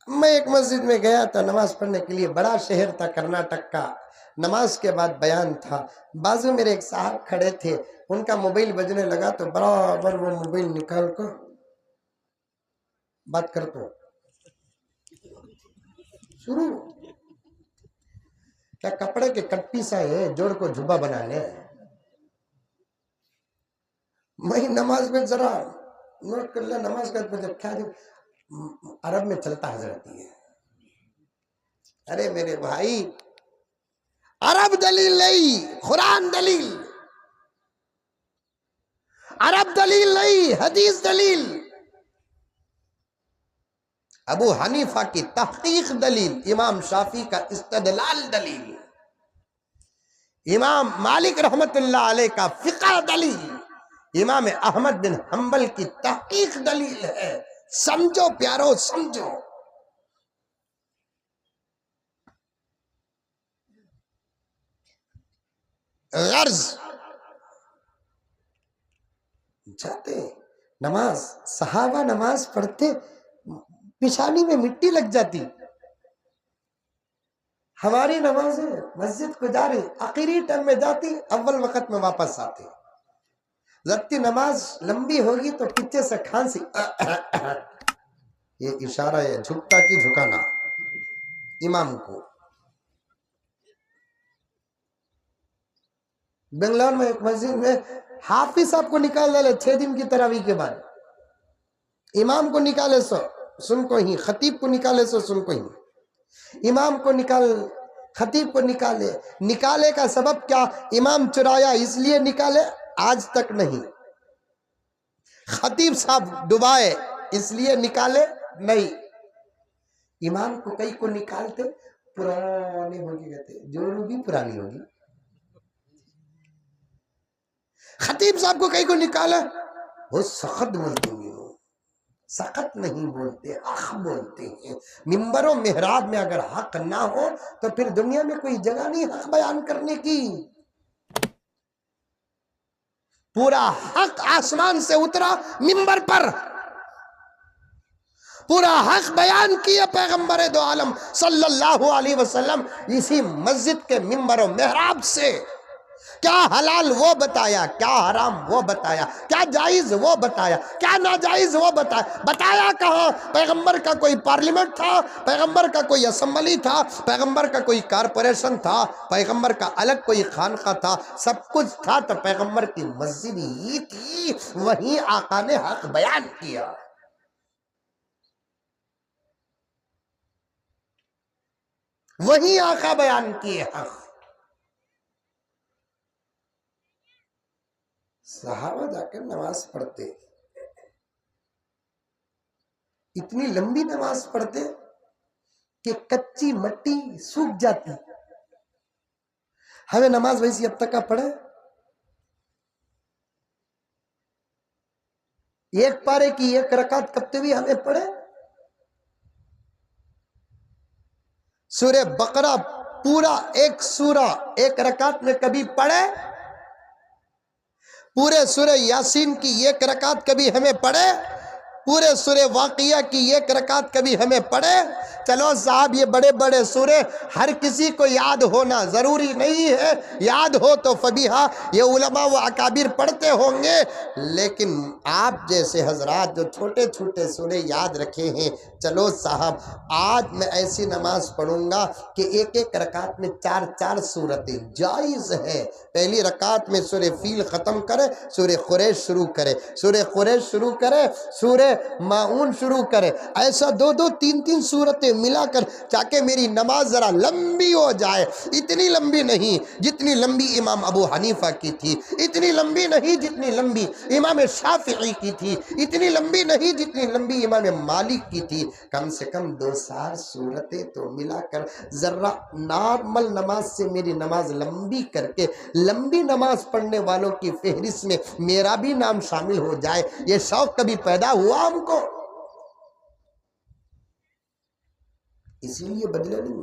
میں ایک مسجد میں گیا تھا نماز پڑھنے کے لیے، بڑا شہر تھا کرناٹک کا، نماز کے بعد بیان تھا، بازو میرے ایک صاحب کھڑے تھے، ان کا موبائل بجنے لگا تو برابر وہ موبائل نکال کر بات کرتا ہوں شروع۔ کیا کپڑے کے کٹی سا ہے، جوڑ کو جھبا بنا لے۔ میں نماز میں ذرا نوٹ کر لیا، نماز کا جب کیا عرب میں چلتا حضرت یہ، ارے میرے بھائی عرب دلیل نہیں، قرآن دلیل، عرب دلیل نہیں، حدیث دلیل، ابو حنیفہ کی تحقیق دلیل، امام شافعی کا استدلال دلیل، امام مالک رحمت اللہ علیہ کا فقہ دلیل، امام احمد بن حنبل کی تحقیق دلیل ہے۔ سمجھو پیارو، سمجھو۔ غرض جاتے نماز، صحابہ نماز پڑھتے پیشانی میں مٹی لگ جاتی. ہماری نمازیں مسجد کو جا رہی آخری ٹائم میں جاتی، اول وقت میں واپس آتی. ضبطی نماز لمبی ہوگی تو پیچھے سے کھانسی، یہ اشارہ ہے جھکتا کی جھکانا امام کو. بنگلور میں ایک مسجد میں حافظ صاحب کو نکال ڈالے 6 دن کی تراویح کے بعد. امام کو نکالے سو سن کو ہی، خطیب کو نکالے سو سن کو ہی. امام کو خطیب کو نکالے کا سبب کیا؟ امام چرایا اس لیے نکالے؟ آج تک نہیں. خطیب صاحب ڈبائے اس لیے نکالے؟ نہیں. امام کو کئی کو نکالتے پرانے ہوگی، کہتے جو بھی پرانی ہوگی. خطیب صاحب کو کئی کو نکالا، وہ سخت بولتے ہیں، سخت نہیں بولتے، حق بولتے ہیں. منبر و محراب میں اگر حق نہ ہو تو پھر دنیا میں کوئی جگہ نہیں حق بیان کرنے کی. پورا حق آسمان سے اترا منبر پر، پورا حق بیان کیا پیغمبر دو عالم صلی اللہ علیہ وسلم اسی مسجد کے منبر و محراب سے. کیا حلال وہ بتایا، کیا حرام وہ بتایا، کیا جائز وہ بتایا، کیا ناجائز وہ بتایا. بتایا کہاں؟ پیغمبر کا کوئی پارلیمنٹ تھا، پیغمبر کا کوئی اسمبلی تھا، پیغمبر کا کوئی کارپوریشن تھا، پیغمبر کا الگ کوئی خانقاہ تھا؟ سب کچھ تھا تو پیغمبر کی مسجد ہی تھی، وہیں آقا نے حق بیان کیا. وہیں آقا بیان کیے حق. صحابہ جا کر نماز پڑھتے، اتنی لمبی نماز پڑھتے کہ کچی مٹی سوکھ جاتی. ہمیں نماز ویسی اب تک کا پڑھے، ایک پارے کی ایک رکعت کبتے بھی ہمیں پڑھے. سورہ بقرہ پورا ایک سورہ ایک رکعت میں کبھی پڑھے؟ پورے سورہ یاسین کی ایک رکعت کبھی ہمیں پڑھے؟ پورے سورہ واقعہ کی ایک رکعت کبھی ہمیں پڑھے؟ چلو صاحب یہ بڑے بڑے سورے ہر کسی کو یاد ہونا ضروری نہیں ہے، یاد ہو تو فبیہا، یہ علماء و اکابر پڑھتے ہوں گے، لیکن آپ جیسے حضرات جو چھوٹے چھوٹے سورے یاد رکھے ہیں، چلو صاحب آج میں ایسی نماز پڑھوں گا کہ ایک ایک رکعت میں 4 سورتیں جائز ہیں. پہلی رکعت میں سورہ فیل ختم کرے، سورہ قریش شروع کرے، سورہ قریش شروع کرے، سورہ ماعون شروع کرے، ایسا 2-3 سورتیں ملا کر تاکہ میری نماز ذرا لمبی ہو جائے. اتنی لمبی نہیں جتنی لمبی امام ابو حنیفہ کی تھی، اتنی لمبی نہیں جتنی لمبی امام شافعی کی تھی، اتنی لمبی نہیں جتنی لمبی امام مالک کی تھی. کم سے کم 2 سورتیں تو ملا کر ذرا نارمل نماز سے میری نماز لمبی کر کے لمبی نماز پڑھنے والوں کی فہرست میں میرا بھی نام شامل ہو جائے. یہ شوق کبھی پیدا ہوا ہم کو؟ اسی لیے بدلے نہیں.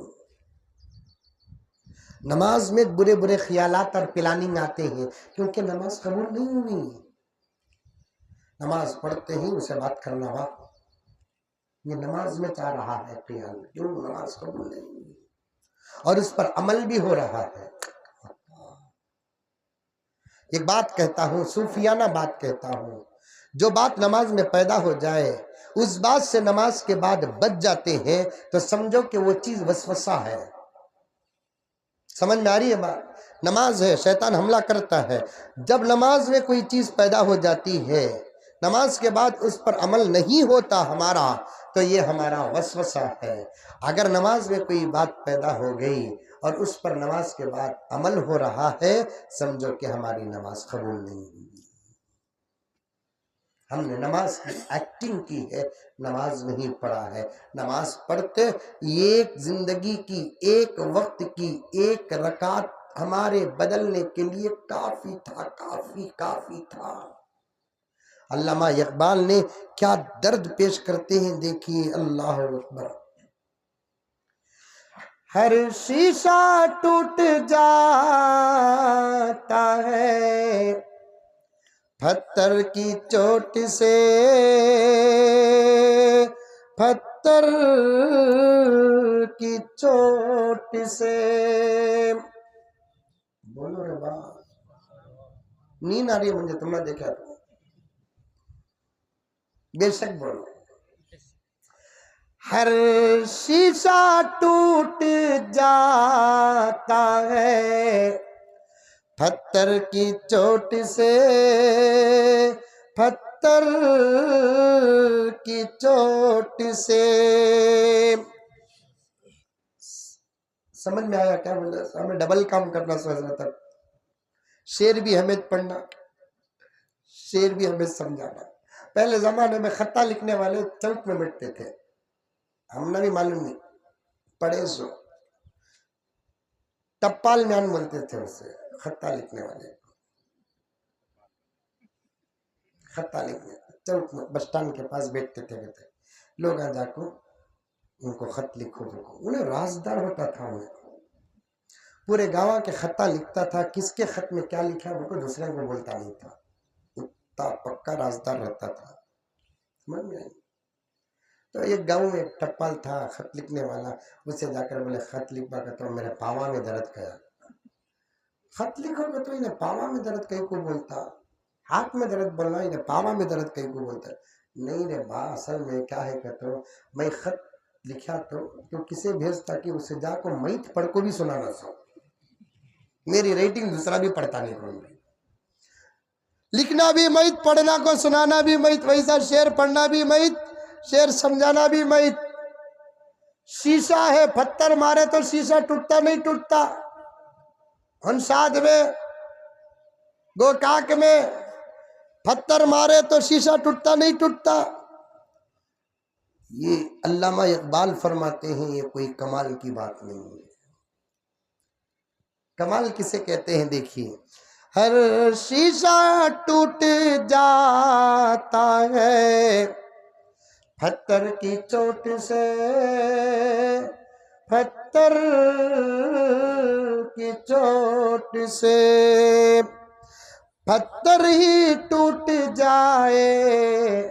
نماز میں برے برے خیالات اور پلاننگ آتے ہیں کیونکہ نماز قبول نہیں ہوئی. نماز پڑھتے ہی اسے بات کرنا ہوا یہ نماز میں چاہ رہا ہے خیال، کیوں نماز قبول نہیں ہوئی، اور اس پر عمل بھی ہو رہا ہے. ایک بات کہتا ہوں، صوفیانہ بات کہتا ہوں، جو بات نماز میں پیدا ہو جائے اس بات سے نماز کے بعد بچ جاتے ہیں تو سمجھو کہ وہ چیز وسوسہ ہے. سمجھ میں آ رہی ہے بات؟ نماز ہے، شیطان حملہ کرتا ہے. جب نماز میں کوئی چیز پیدا ہو جاتی ہے، نماز کے بعد اس پر عمل نہیں ہوتا ہمارا، تو یہ ہمارا وسوسہ ہے. اگر نماز میں کوئی بات پیدا ہو گئی اور اس پر نماز کے بعد عمل ہو رہا ہے، سمجھو کہ ہماری نماز قبول نہیں ہوئی. ہم نے نماز کی ایکٹنگ کی ہے، نماز نہیں پڑھا ہے. نماز پڑھتے ایک زندگی کی ایک وقت کی ایک رکعت ہمارے بدلنے کے لیے کافی تھا، کافی تھا. علامہ اقبال نے کیا درد پیش کرتے ہیں، دیکھیے. اللہ اکبر. ہر شیشہ ٹوٹ جاتا ہے پتھر کی چوٹ سے، پتھر کی چوٹ سے۔ بولو رے با، نیند آ رہی ہے مجھے، تم نے دیکھا تو بے شک بولو۔ ہر شیشہ ٹوٹ جاتا ہے پتھر کی چوٹ سے، پتھر کی چوٹ سے۔ سمجھ میں آیا کیا بول رہا؟ ہمیں ڈبل کام کرنا سوچنا تھا، شعر بھی ہمیں پڑھنا، شعر بھی ہمیں سمجھانا۔ پہلے زمانے میں خطہ لکھنے والے چوک میں مٹتے تھے، ہم نے بھی معلوم نہیں پڑھے سو، ٹپال میان بولتے تھے اسے، خطہ لکھنے والے، خطہ لکھنے چوک میں بس اسٹینڈ کے پاس بیٹھتے تھے، کہتے لوگ آ جا کو ان کو خط لکھو، انہیں رازدار ہوتا تھا، انہیں پورے گاؤں کے خطہ لکھتا تھا، کس کے خط میں کیا لکھا وہ کو دوسرے کو بولتا نہیں تھا، اتنا پکا رازدار رہتا تھا۔ سمجھ میں آئی؟ تو ایک گاؤں میں ایک ٹپال تھا خط لکھنے والا، اسے جا کر بولے خط لکھوا کر تو میرے پاوا میں درد گیا۔ خط لکھو گے تو انہیں پاوا میں درد کہیں کو بولتا، ہاتھ میں درد بولنا انہیں پاوا میں درد کہیں کو بولتا۔ نہیں رے با، اصل میں کیا ہے کہ تو میں خط لکھا تو کسے بھیجتا کہ اسے جا کو میت پڑھ کو بھی سنانا سو، میری ریٹنگ دوسرا بھی پڑھتا نہیں کروں گی، لکھنا بھی میت، پڑھنا کو سنانا بھی میت، ویسا شعر پڑھنا بھی میت، شعر سمجھانا بھی میت۔ شیشہ ہے، پتھر مارے تو شیشہ ٹوٹتا نہیں ٹوٹتا، ہنساد میں گوکاک میں پتھر مارے تو شیشہ ٹوٹتا نہیں ٹوٹتا۔ یہ علامہ اقبال فرماتے ہیں، یہ کوئی کمال کی بات نہیں ہے۔ کمال کسے کہتے ہیں؟ دیکھیے، ہر شیشہ ٹوٹ جاتا ہے پتھر کی چوٹ سے، پتھر کی چوٹ سے۔ پتھر ہی ٹوٹ جائے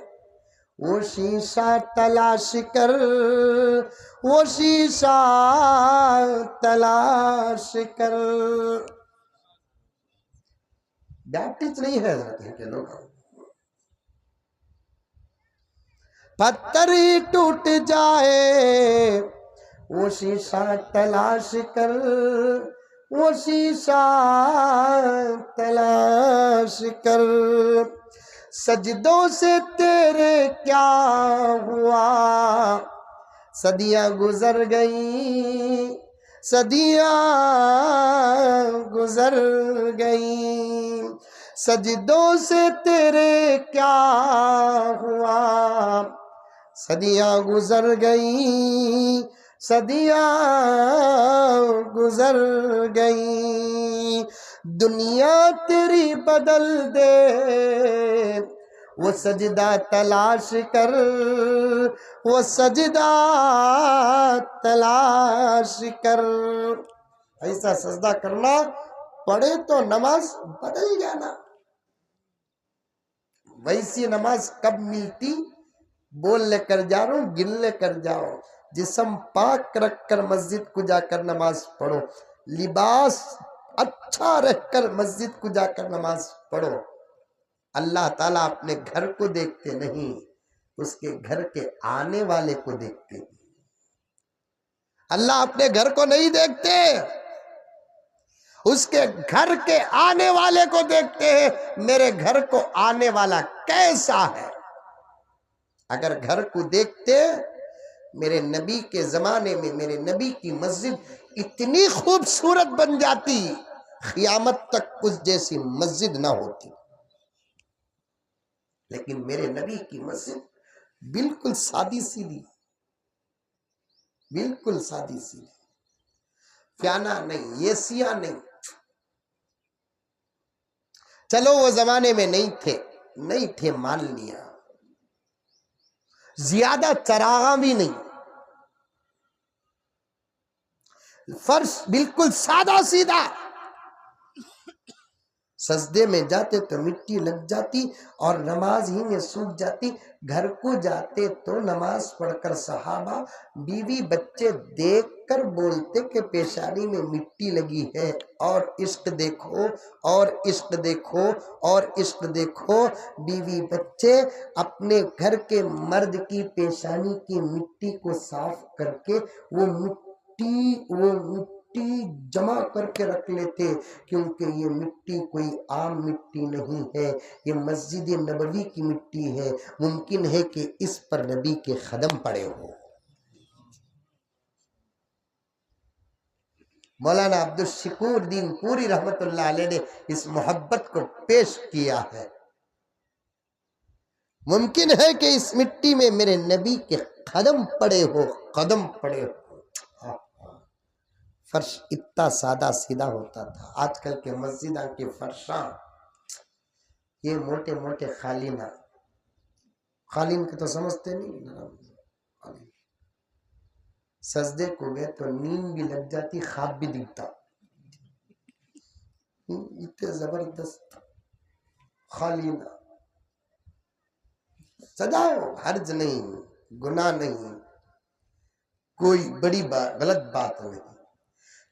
وہ شیشہ تلاش کر، وہ شیشہ تلاش کر۔ بیپٹسٹ نہیں ہے حضرت کے لوگ، پتھر ہی ٹوٹ جائے وہ شیشہ تلاش کر، وہ شیشہ تلاش کر۔ سجدوں سے تیرے کیا ہوا، صدیاں گزر گئیں، صدیاں گزر گئیں۔ سجدوں سے تیرے کیا ہوا، صدیاں گزر گئیں، صدیاں گزر گئیں۔ دنیا تیری بدل دے وہ سجدہ تلاش کر، وہ سجدہ تلاش کر۔ ایسا سجدہ کرنا پڑھے تو نماز بدل جانا۔ ویسی نماز کب ملتی؟ بول لے کر جا رہا ہوں، گن لے کر جاؤ۔ جسم پاک رکھ کر مسجد کو جا کر نماز پڑھو، لباس اچھا رکھ کر مسجد کو جا کر نماز پڑھو۔ اللہ تعالیٰ اپنے گھر کو دیکھتے نہیں، اس کے گھر کے آنے والے کو دیکھتے ہیں۔ اللہ اپنے گھر کو نہیں دیکھتے، اس کے گھر کے آنے والے کو دیکھتے ہیں، میرے گھر کو آنے والا کیسا ہے۔ اگر گھر کو دیکھتے، میرے نبی کے زمانے میں میرے نبی کی مسجد اتنی خوبصورت بن جاتی، قیامت تک اس جیسی مسجد نہ ہوتی۔ لیکن میرے نبی کی مسجد بالکل سادی سیدھی، بالکل سادی سیدھی، فیانہ نہیں، ایسیاں نہیں۔ چلو وہ زمانے میں نہیں تھے مان لیا، زیادہ چراغاں بھی نہیں، فرش بالکل سادہ سیدھا، سجدے میں جاتے تو مٹی لگ جاتی اور نماز ہی میں سوکھ جاتی۔ گھر کو جاتے تو نماز پڑھ کر صحابہ بیوی بچے دیکھ کر بولتے کہ پیشانی میں مٹی لگی ہے، اور عشق دیکھو اور عشق دیکھو اور عشق دیکھو، بیوی بچے اپنے گھر کے مرد کی پیشانی کی مٹی کو صاف کر کے وہ مٹی جمع کر کے رکھ لیتے، کیونکہ یہ مٹی کوئی عام مٹی نہیں ہے، یہ مسجد نبوی کی مٹی ہے، ممکن ہے کہ اس پر نبی کے قدم پڑے ہو۔ مولانا عبدالشکور دین پوری رحمت اللہ علیہ نے اس محبت کو پیش کیا ہے۔ ممکن ہے کہ اس مٹی میں میرے نبی کے قدم پڑے ہو، قدم پڑے ہو۔ فرش اتنا سادہ سیدھا ہوتا تھا۔ آج کل کے مسجدوں کے فرشاں یہ موٹے موٹے قالین کے تو سمجھتے نہیں، سجدے کو گئے تو نیند بھی لگ جاتی، خواب بھی دکھتا، اتنے زبردست قالین۔ سجاؤ، حرج نہیں، گناہ نہیں، کوئی بڑی بات غلط بات نہیں،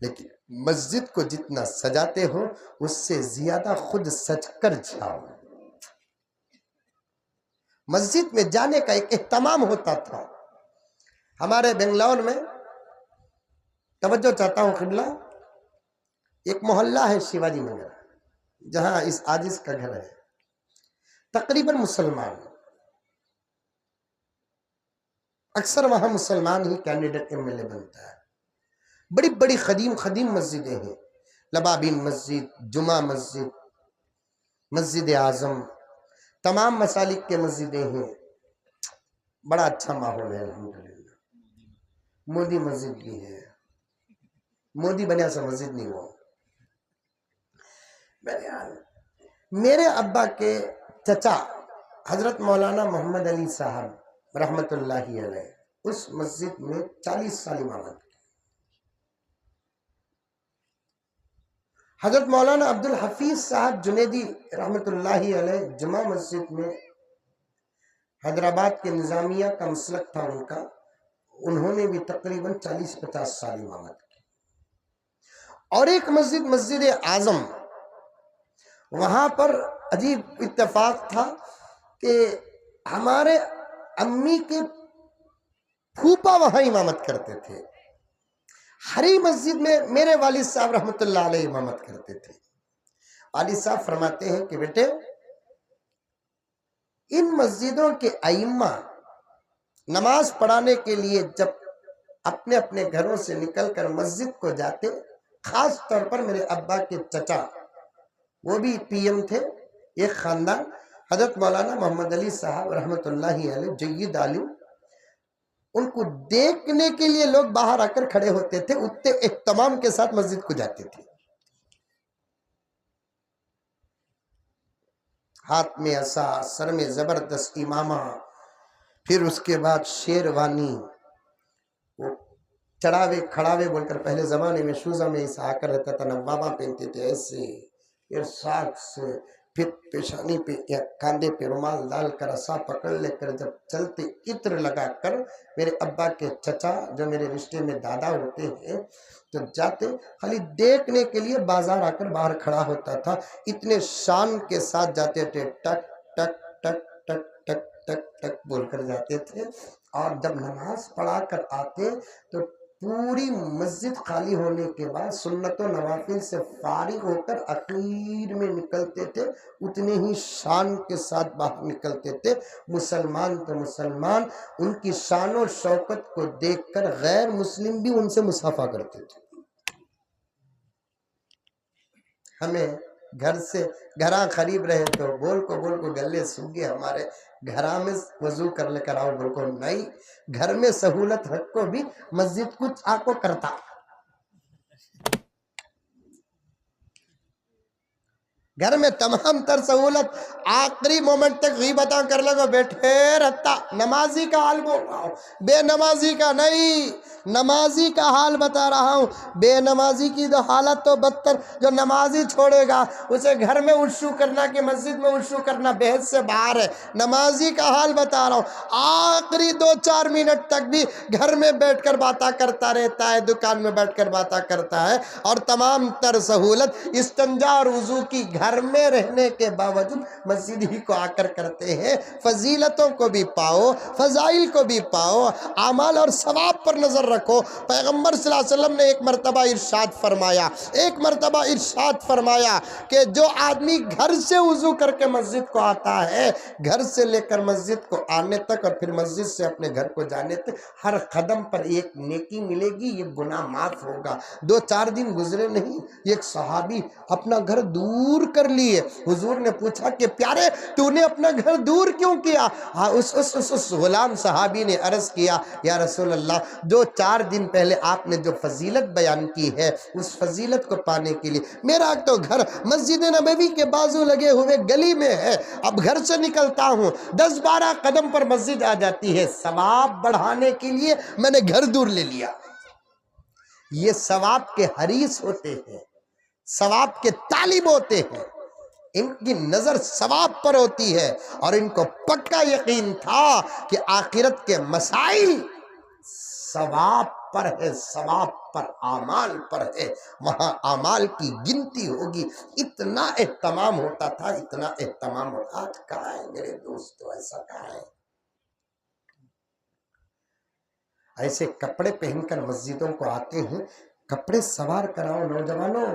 لیکن مسجد کو جتنا سجاتے ہو اس سے زیادہ خود سج کر جاؤ۔ مسجد میں جانے کا ایک اہتمام ہوتا تھا۔ ہمارے بنگلور میں، توجہ چاہتا ہوں قبلہ، ایک محلہ ہے شیواجی نگر، جہاں اس عاجز کا گھر ہے، تقریباً مسلمان، اکثر وہاں مسلمان ہی کینڈیڈیٹ ایم ایل اے بنتا ہے۔ بڑی بڑی قدیم مسجدیں ہیں، لبابین مسجد، جمعہ مسجد، مسجد اعظم، تمام مسالک کے مسجدیں ہیں، بڑا اچھا ماحول ہے الحمدللہ۔ مودی مسجد بھی ہے، مودی بنیا سا مسجد نہیں ہوا۔ میرے ابا کے چچا حضرت مولانا محمد علی صاحب رحمت اللہ علیہ اس مسجد میں 40 سال امامت کی۔ حضرت مولانا عبدالحفیظ صاحب جنیدی رحمت اللہ علیہ جمعہ مسجد میں، حیدرآباد کے نظامیہ کا مسلک تھا ان کا، انہوں نے بھی تقریباً 40-50 سال امامت کی۔ اور ایک مسجد، مسجد اعظم، وہاں پر عجیب اتفاق تھا کہ ہمارے امی کے پھوپا وہاں امامت کرتے تھے۔ ہری مسجد میں میرے والد صاحب رحمت اللہ علیہ امامت کرتے تھے۔ والد صاحب فرماتے ہیں کہ بیٹے، ان مسجدوں کے ائمہ نماز پڑھانے کے لیے جب اپنے اپنے گھروں سے نکل کر مسجد کو جاتے، خاص طور پر میرے ابا کے چچا، وہ بھی پی ایم تھے، ایک خاندان، حضرت مولانا محمد علی صاحب رحمت اللہ علیہ جید عالم، ان کو دیکھنے کے لیے لوگ باہر آ کر کھڑے ہوتے تھے، اتنے اہتمام کے ساتھ مسجد کو جاتے تھے۔ ہاتھ میں عصا، سر میں زبردست امامہ، پھر اس کے بعد شیروانی، وہ چڑھاوے کھڑاوے بول کر پہلے زمانے میں شوزہ میں ایسا آ کر رہتا تھا، نوابہ پہنتے تھے ایسے، پھر ساکھ سے، پھر پیشانی پہ یا کاندھے پہ رومال ڈال کر عصا پکڑ لے کر جب چلتے، عطر لگا کر، میرے ابا کے چچا جو میرے رشتے میں دادا ہوتے ہیں، تو جاتے خالی دیکھنے کے لیے بازار آ کر باہر کھڑا ہوتا تھا، اتنے شان کے ساتھ جاتے تھے، ٹک ٹک ٹک ٹک ٹک ٹک ٹک بول کر جاتے تھے۔ اور جب نماز پڑھا کر آتے تو پوری مسجد خالی ہونے کے بعد سنت و نوافل سے فارغ ہو کر اخیر میں نکلتے تھے، اتنے ہی شان کے ساتھ باہر نکلتے تھے۔ مسلمان تو مسلمان، ان کی شان و شوکت کو دیکھ کر غیر مسلم بھی ان سے مصافحہ کرتے تھے۔ ہمیں گھر سے گھراں قریب رہے تو بول کو گلے سوگے، ہمارے گھراں میں وضو کر لے کر آؤ، بول کو نہیں، گھر میں سہولت حق کو بھی مسجد کچھ آکو کرتا۔ گھر میں تمام تر سہولت، آخری مومنٹ تک غیبتاں کر لگو، بیٹھے رہتا۔ نمازی کا حال بول رہا ہوں، بے نمازی کا نہیں، نمازی کا حال بتا رہا ہوں۔ بے نمازی کی تو حالت تو بدتر، جو نمازی چھوڑے گا اسے گھر میں وضو کرنا کہ مسجد میں وضو کرنا بحث سے باہر ہے۔ نمازی کا حال بتا رہا ہوں، آخری 2-4 منٹ تک بھی گھر میں بیٹھ کر باتاں کرتا رہتا ہے، دکان میں بیٹھ کر باتاں کرتا ہے، اور تمام تر سہولت استنجا اور وضو کی گھر میں رہنے کے باوجود مسجد ہی کو آ کر کرتے ہیں۔ فضیلتوں کو بھی پاؤ، فضائل کو بھی پاؤ، اعمال اور ثواب پر نظر رکھو۔ پیغمبر صلی اللہ علیہ وسلم نے ایک مرتبہ ارشاد فرمایا کہ جو آدمی گھر سے وضو کر کے مسجد کو آتا ہے، گھر سے لے کر مسجد کو آنے تک اور پھر مسجد سے اپنے گھر کو جانے تک ہر قدم پر ایک نیکی ملے گی، یہ گناہ معاف ہوگا۔ 2-4 دن گزرے نہیں، ایک صحابی اپنا گھر دور کر لیے۔ حضور نے پوچھا کہ پیارے تو نے اپنا گھر دور کیوں کیا؟ اس غلام صحابی نے عرض کیا، یا رسول اللہ، جو 4 دن پہلے آپ نے جو فضیلت بیان کی ہے، اس فضیلت کو پانے کے لیے میرا تو گھر مسجد نبوی کے بازو لگے ہوئے گلی میں ہے، اب گھر سے نکلتا ہوں 10-12 قدم پر مسجد آ جاتی ہے، ثواب بڑھانے کے لیے میں نے گھر دور لے لیا۔ یہ ثواب کے حریص ہوتے ہیں، ثواب کے طالب ہوتے ہیں، ان کی نظر ثواب پر ہوتی ہے، اور ان کو پکا یقین تھا کہ آخرت کے مسائل ثواب پر ہے، ثواب پر، اعمال پر ہے، وہاں اعمال کی گنتی ہوگی۔ اتنا اہتمام ہوتا تھا، اتنا اہتمام ہوتا۔ آج کہاں ہے میرے دوستو، ایسا کہاں ہے؟ ایسے کپڑے پہن کر مسجدوں کو آتے ہیں، کپڑے سوار کراؤ نوجوانوں،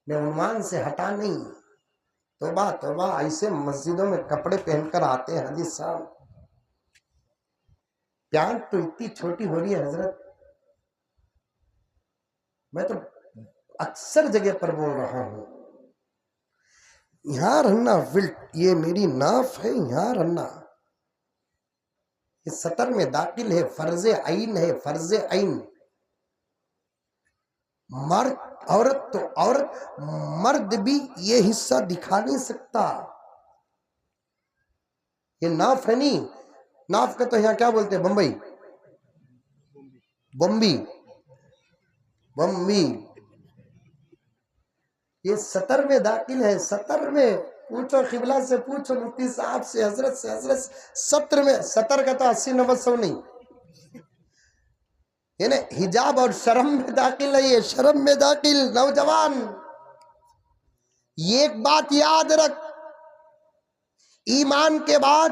میں عنوان سے ہٹا نہیں، توبہ توبہ، ایسے مسجدوں میں کپڑے پہن کر آتے ہیں حدیث صاحب۔ پیانٹ تو اتنی چھوٹی ہو رہی ہے حضرت، میں تو اکثر جگہ پر بول رہا ہوں، یہاں رہنا فلٹ، یہ میری ناف ہے، یہاں رہنا، یہ سطر میں داخل ہے، فرض عین ہے، فرض عین۔ مرد عورت تو عورت، مرد بھی یہ حصہ دکھا نہیں سکتا، یہ ناف ہے نہیں، ناف کا تو یہاں کیا بولتے ہیں؟ بمبئی، بمبی، بمبی، یہ سطر میں داخل ہے، سطر میں۔ پوچھو قبلہ سے، پوچھو مفتی صاحب سے، حضرت سے، حضرت سطر میں، سطر کا تو 80-90 نہیں، یعنی حجاب اور شرم میں داخل ہے، یہ شرم میں داخل۔ نوجوان یہ ایک بات یاد رکھ، ایمان کے بعد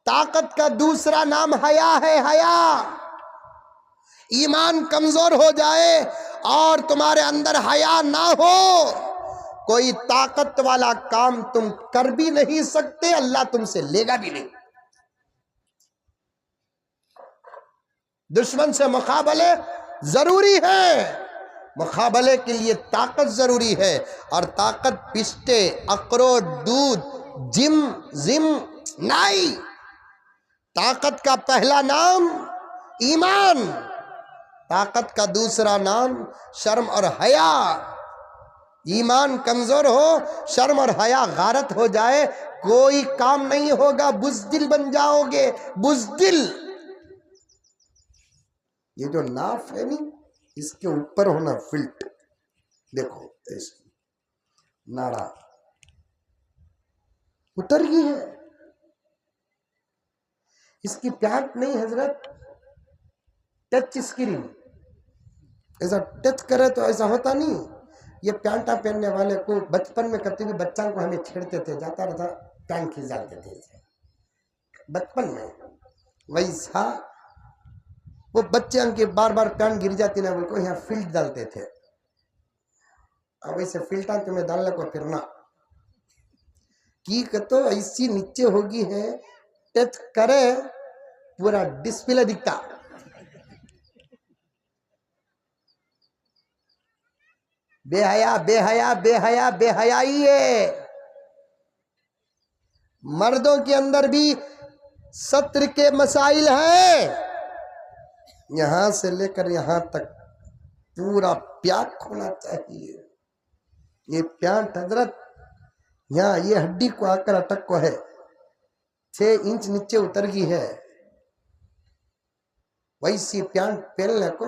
طاقت کا دوسرا نام حیا ہے، حیا۔ ایمان کمزور ہو جائے اور تمہارے اندر حیا نہ ہو، کوئی طاقت والا کام تم کر بھی نہیں سکتے، اللہ تم سے لے گا بھی نہیں۔ دشمن سے مقابلے ضروری ہے، مقابلے کے لیے طاقت ضروری ہے، اور طاقت پستے، اخروٹ، دودھ، زم نہیں۔ طاقت کا پہلا نام ایمان، طاقت کا دوسرا نام شرم اور حیا۔ ایمان کمزور ہو، شرم اور حیا غارت ہو جائے، کوئی کام نہیں ہوگا، بزدل بن جاؤ گے، بزدل۔ یہ جو ناف ہے نہیں، اس کے اوپر ہونا فلٹ، دیکھو ایسے ناڑا اتر گئی ہے، اس کی پیانٹ نہیں حضرت، ٹچ اسکرین، ایسا ٹچ کرے تو ایسا ہوتا نہیں۔ یہ پیانٹا پہننے والے کو بچپن میں کرتے ہوئے بچوں کو ہمیں چھیڑتے تھے، جاتا رہتا پینٹ کھینچ ڈالتے تھے بچپن میں، ویسا وہ بچے ان کے بار بار پینٹ گر جاتی نا، ان کو یہاں فلٹ ڈالتے تھے، اب ایسے فلٹا تمہیں ڈالنے کو پھرنا کی تو ایسی نیچے ہوگی ہے، ٹچ کرے پورا ڈسپلے دکھتا۔ بے حیا، بے حیا، بے حیا، بے حیائی ہے۔ مردوں کے اندر بھی ستر کے مسائل ہیں، یہاں سے لے کر یہاں تک پورا پیاک ہونا چاہیے، یہ پیانٹ حضرت یہاں یہ ہڈی کو آ کر اٹک کو ہے، 6 انچ نیچے اتر گئی ہے، ویسی پیانٹ پہننے کو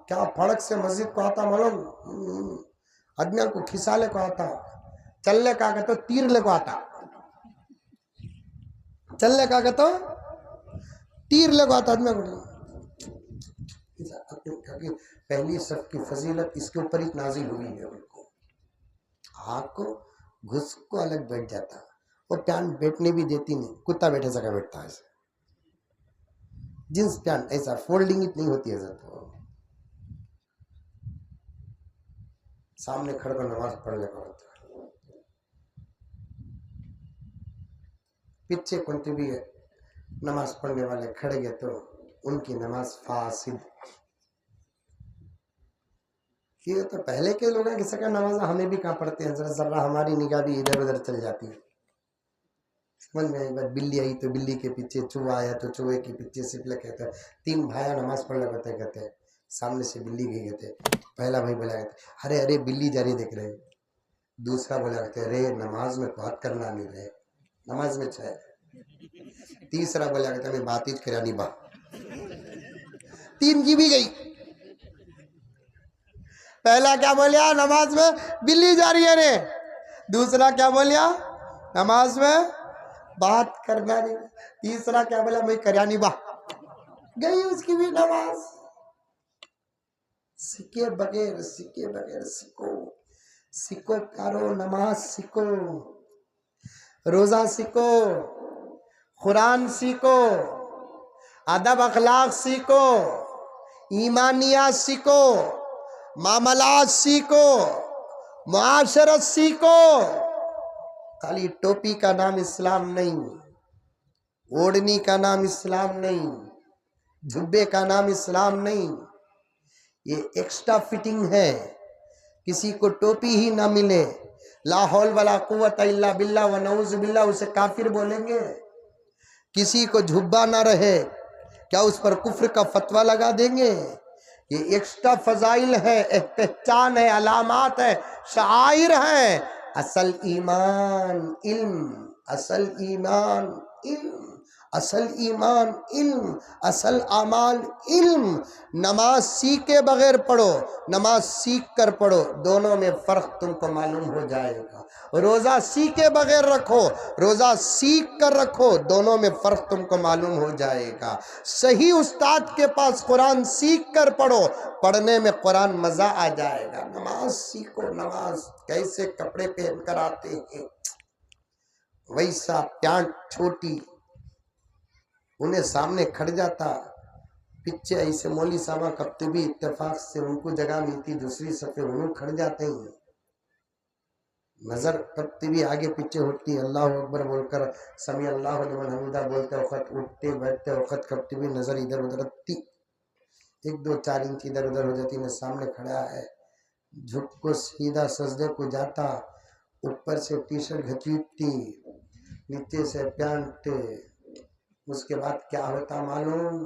کیا پھڑک سے مسجد کو آتا معلوم، آدمیوں کو کھسالے کو آتا، چلنے کا تو تیر لے کو آتا، چلنے کا تو تیر لے کو آتا آدمیوں کو۔ پہلی صف کی فضیلت اس کے اوپر ہی نازل ہوئی ہے، ان کو ہاتھ کو گھس کو الگ بیٹھ جاتا، وہ پیانٹ بیٹھنے بھی دیتی نہیں، کتا بیٹھے سکا بیٹھتا ہے ایسے، جنس پیانٹ ایسا فولڈنگ اتنی ہوتی ہے حضرت، سامنے کھڑ کر نماز پڑھنے کا ہوتا ہے، پیچھے کنتے بھی نماز پڑھنے والے کھڑے گئے تو ان کی نماز فاسد۔ یہ تو پہلے کے لوگ ہیں، کسی کا نماز ہمیں بھی کہاں پڑھتے ہیں، ذرا ہماری نگاہ بھی ادھر ادھر چل جاتی ہے، سمجھ میں ایک بار بلی آئی تو بلی کے پیچھے، چوہا آیا تو چوہے کے پیچھے سپلے کہتے ہیں، 3 بھائی نماز پڑھنے کرتے کہتے ہیں، سامنے سے بلی گئی کہتے پہلا بھائی بولا کہتے ارے ارے بلی جا رہی دیکھ رہے، دوسرا بولا کہتے ارے نماز میں بات کرنا نہیں رہے، نماز میں چھائے، تیسرا بولا کہتے میں بات ہی کرانی با، 3 کی بھی گئی، پہلا کیا بولیا نماز میں بلی جا رہی ہے رے، دوسرا کیا بولیا نماز میں بات کرنا نہیں، تیسرا کیا بولا میں کریانی با، گئی اس کی بھی نماز۔ سیکھے بغیر سیکھو، سیکھو پیارو، نماز سیکھو، روزہ سیکھو، قرآن سیکھو، ادب اخلاق سیکھو، ایمانیات سیکھو، معاملات سیکھو، معاشرت سیکھو۔ خالی ٹوپی کا نام اسلام نہیں، اوڑھنی کا نام اسلام نہیں، جھبے کا نام اسلام نہیں، یہ ایکسٹرا فٹنگ ہے، کسی کو ٹوپی ہی نہ ملے، لا حول ولا قوت الا باللہ ونعوذ باللہ، اسے کافر بولیں گے، کسی کو جھبا نہ رہے کیا اس پر کفر کا فتویٰ لگا دیں گے؟ یہ ایکسٹرا فضائل ہے، پہچان ہے، علامات ہے، شعائر ہے۔ اصل ایمان علم، اصل ایمان علم، اصل ایمان علم، اصل اعمال علم۔ نماز سیکھے بغیر پڑھو، نماز سیکھ کر پڑھو، دونوں میں فرق تم کو معلوم ہو جائے گا۔ روزہ سیکھے بغیر رکھو، روزہ سیکھ کر رکھو، دونوں میں فرق تم کو معلوم ہو جائے گا۔ صحیح استاد کے پاس قرآن سیکھ کر پڑھو، پڑھنے میں قرآن مزہ آ جائے گا۔ نماز سیکھو، نماز کیسے کپڑے پہن کر آتے ہیں، ویسا پیانٹ چھوٹی، انہیں سامنے کھڑ جاتا، پیچھے ایسے مولوی صاحبہ کبھی بھی اتفاق سے ان کو جگہ ملتی، دوسری صفحے انہوں کھڑ جاتے ہیں، نظر کبھی بھی آگے پیچھے ہوتی، اللہ اکبر بول کر سمیع اللہ لمن حمیدہ بولتے وقت، اٹھتے بیٹھتے وقت کبھی بھی نظر ادھر ادھر ہوتی، 1-2-4 انچ ادھر ادھر ہو جاتی، میں سامنے کھڑا ہے، جھک کو سیدھا سجدے کو جاتا، اوپر سے ٹی شرٹ گھچیٹتی، نیچے سے پینٹ، اس کے بعد کیا ہوتا معلوم،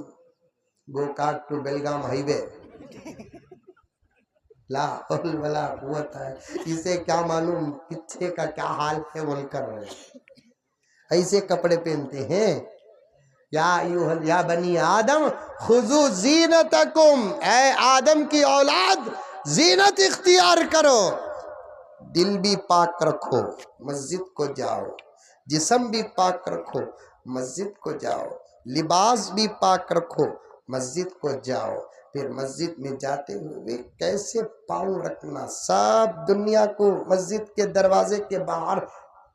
گوکاٹ ٹو بیلگام ہائی وے، لا حول ولا قوت ہے، اسے کیا معلوم پیچھے کا کیا حال ہے بول کر ایسے کپڑے پہنتے ہیں۔ یا بنی آدم خذوا زینتکم، اے آدم کی اولاد زینت اختیار کرو، دل بھی پاک رکھو، مسجد کو جاؤ، جسم بھی پاک رکھو، مسجد کو جاؤ، لباس بھی پاک رکھو، مسجد کو جاؤ۔ پھر مسجد میں جاتے ہوئے کیسے پاؤں رکھنا، سب دنیا کو مسجد کے دروازے کے باہر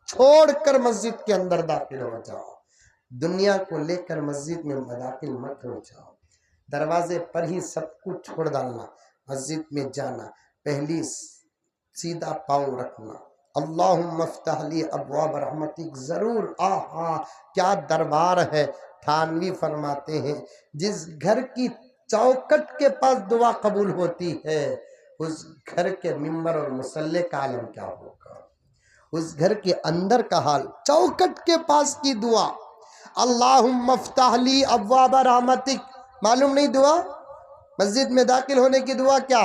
چھوڑ کر مسجد کے اندر داخل ہو جاؤ، دنیا کو لے کر مسجد میں داخل مت ہو جاؤ، دروازے پر ہی سب کچھ چھوڑ ڈالنا، مسجد میں جانا، پہلی سیدھا پاؤں رکھنا، اللہم افتح لی ابواب رحمتک، ضرور آہا کیا دربار ہے۔ تھانوی فرماتے ہیں جس گھر کی چوکٹ کے پاس دعا قبول ہوتی ہے، اس گھر کے ممبر اور مصلی کا عالم کیا ہوگا، اس گھر کے اندر کا حال، چوکٹ کے پاس کی دعا، اللہم افتح لی ابواب رحمتک، معلوم نہیں دعا، مسجد میں داخل ہونے کی دعا کیا،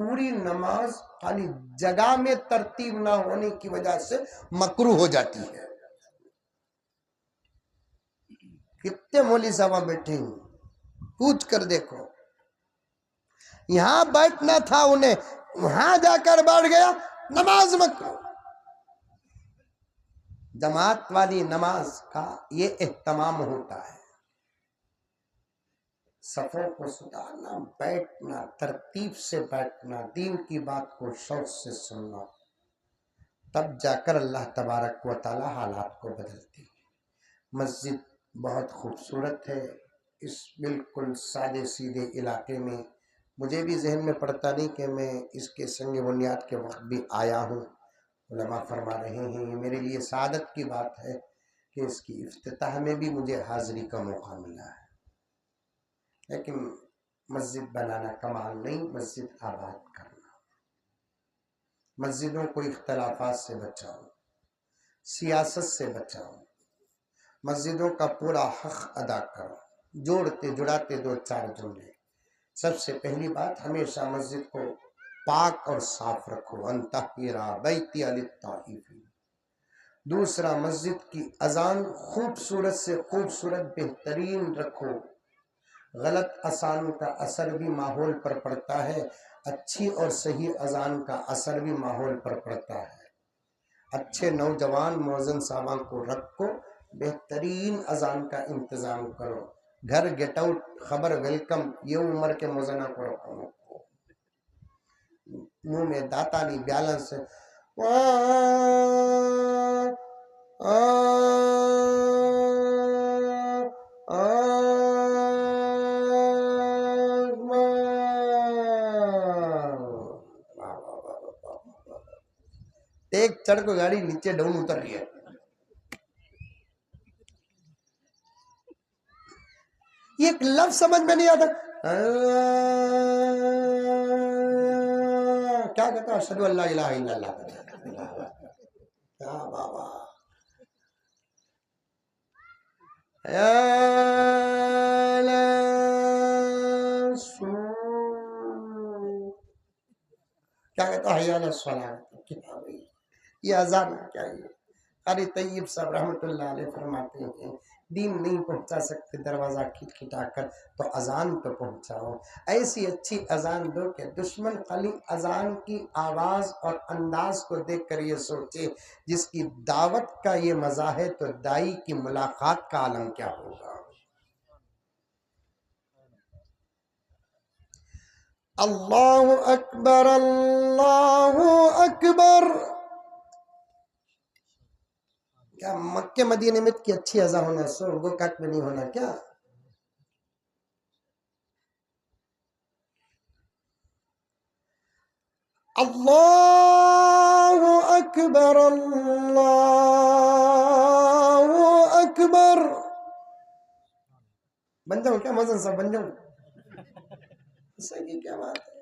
پوری نماز خالی جگہ میں ترتیب نہ ہونے کی وجہ سے مکروہ ہو جاتی ہے. کتنے مولوی صاحب بیٹھے ہیں, پوچھ کر دیکھو. یہاں بیٹھنا تھا انہیں, وہاں جا کر بیٹھ گیا, نماز مکروہ. جماعت والی نماز کا یہ اہتمام ہوتا ہے. صفوں کو سدھارنا, بیٹھنا, ترتیب سے بیٹھنا, دین کی بات کو شوق سے سننا, تب جا کر اللہ تبارک و تعالی حالات کو بدلتی ہے. مسجد بہت خوبصورت ہے. اس بالکل سادے سیدھے علاقے میں مجھے بھی ذہن میں پڑتا نہیں کہ میں اس کے سنگ بنیاد کے وقت بھی آیا ہوں. علماء فرما رہے ہیں یہ میرے لیے سعادت کی بات ہے کہ اس کی افتتاح میں بھی مجھے حاضری کا موقع ملا ہے. لیکن مسجد بنانا کمال نہیں, مسجد آباد کرنا. مسجدوں کو اختلافات سے بچاؤ, سیاست سے بچاؤ, مسجدوں کا پورا حق ادا کرو. جوڑتے جڑاتے دو چار جملے. سب سے پہلی بات, ہمیشہ مسجد کو پاک اور صاف رکھو. انطہر بیتی للطائفین. دوسرا, مسجد کی اذان خوبصورت سے خوبصورت بہترین رکھو. غلط اذان کا اثر بھی ماحول پر پڑتا ہے, اچھی اور صحیح اذان کا اثر بھی ماحول پر پڑتا ہے. اچھے نوجوان مؤذن صاحبان کو رکھو, بہترین اذان کا انتظام کرو. گھر گیٹ آؤٹ, خبر ویلکم, یہ عمر کے مؤذنہ کو رکھو. منہ میں داتا نہیں, بیلنس ہے. ایک چڑھ کو گاڑی نیچے ڈاؤن اتر رہی ہے. یہ ایک لفظ سمجھ میں نہیں آتا. کیا کہتا ہے, اشہدو ان لا الہ الا اللہ. کیا بابا, کیا کہتا ہے, حی علی الصلاۃ. یہ اذان کیا ہے. قاری طیب صاحب رحمۃ اللہ علیہ فرماتے ہیں دین نہیں پہنچا سکتے دروازہ کھٹکھٹا کر تو اذان تو پہنچاؤ. ایسی اچھی اذان دو کہ دشمن خالی اذان کی آواز اور انداز کو دیکھ کر یہ سوچے جس کی دعوت کا یہ مزہ ہے تو دائی کی ملاقات کا عالم کیا ہوگا. اللہ اکبر, اللہ اکبر. کیا مکے مدینے میں کی اچھی اذان ہونا, سو گو کٹ میں نہیں ہونا کیا؟ اللہ اکبر, اللہ اکبر. بن جاؤں کیا مؤذن صاحب, بن جاؤں؟ ایسا کی کیا بات ہے.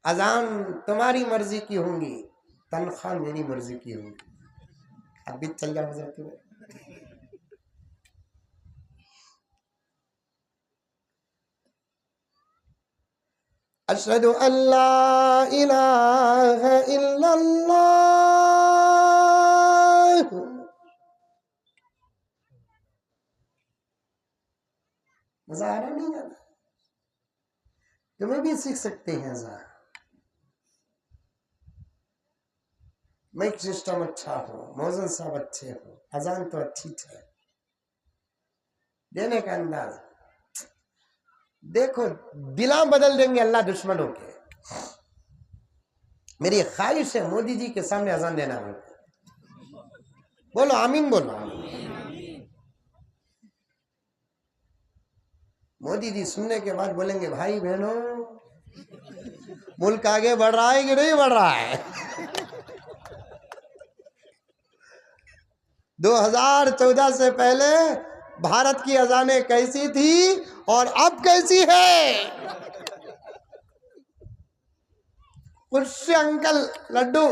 اذان تمہاری مرضی کی ہوں گی, تنخواہ میری مرضی کی ہوگی. اب بھی چل جاؤ حضرت میں. اشہد ان لا الہ الا اللہ. مزہ آ رہا نہیں آتا؟ تمہیں بھی سیکھ سکتے ہیں اذان. مائک سسٹم اچھا ہو, مؤذن صاحب اچھے ہو, اذان تو اچھی ہے. دینے کا انداز دیکھو, دلاں بدل دیں گے اللہ دشمنوں کے. میری خواہش ہے مودی جی کے سامنے اذان دینا ہے. بولو آمین, بولو آمین. مودی جی سننے کے بعد بولیں گے بھائی بہنوں ملک آگے بڑھ رہا ہے کہ نہیں بڑھ رہا ہے. 2014 سے پہلے بھارت کی اذانیں کیسی تھی اور اب کیسی ہے. خوش انکل لڈو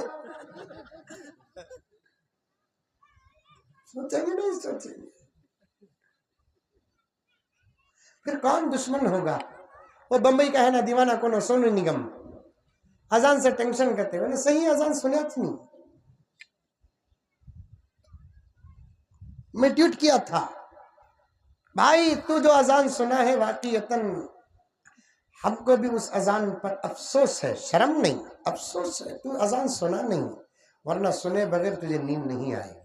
سوچیں گے نہیں سوچیں گے. پھر کون دشمن ہوگا؟ وہ بمبئی کا ہے نا دیوانہ کونو سونو نگم، اذان سے ٹینشن کرتے ہیں، صحیح اذان سنیا تھی نہیں، میں ٹویٹ کیا تھا بھائی تو جو اذان سنا ہے واقعیتاً ہم کو بھی اس اذان پر افسوس ہے، شرم نہیں، افسوس ہے، تو اذان سنا نہیں، ورنہ سنے بغیر تجھے نیند نہیں آئے گی۔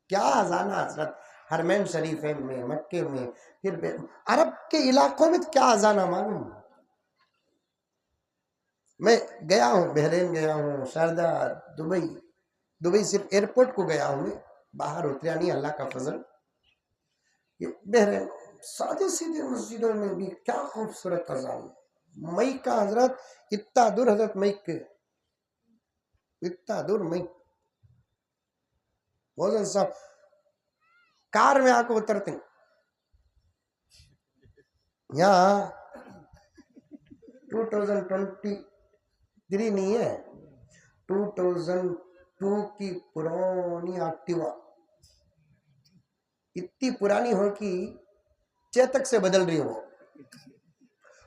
کیا اذان حضرت حرمین شریفین میں، مکے میں، پھر عرب کے علاقوں میں کیا اذان معلوم۔ میں گیا ہوں، بحرین گیا ہوں، شارجہ، دبئی صرف ایئرپورٹ کو گیا ہوں، میں باہر اتریا نہیں، اللہ کا فضل۔ بحرین سادے سیدھے مسجدوں میں بھی کیا خوبصورت اذان، مئی کا حضرت اتنا دور، حضرت مئی کے اتنا دور، مئی موزن صاحب کار میں آ کے اترتے ہیں یہاں 2023 نہیں ہے، 2002 کی پرانی ایکٹیوا، اتنی پرانی ہو کہ چیتک سے بدل رہی ہو،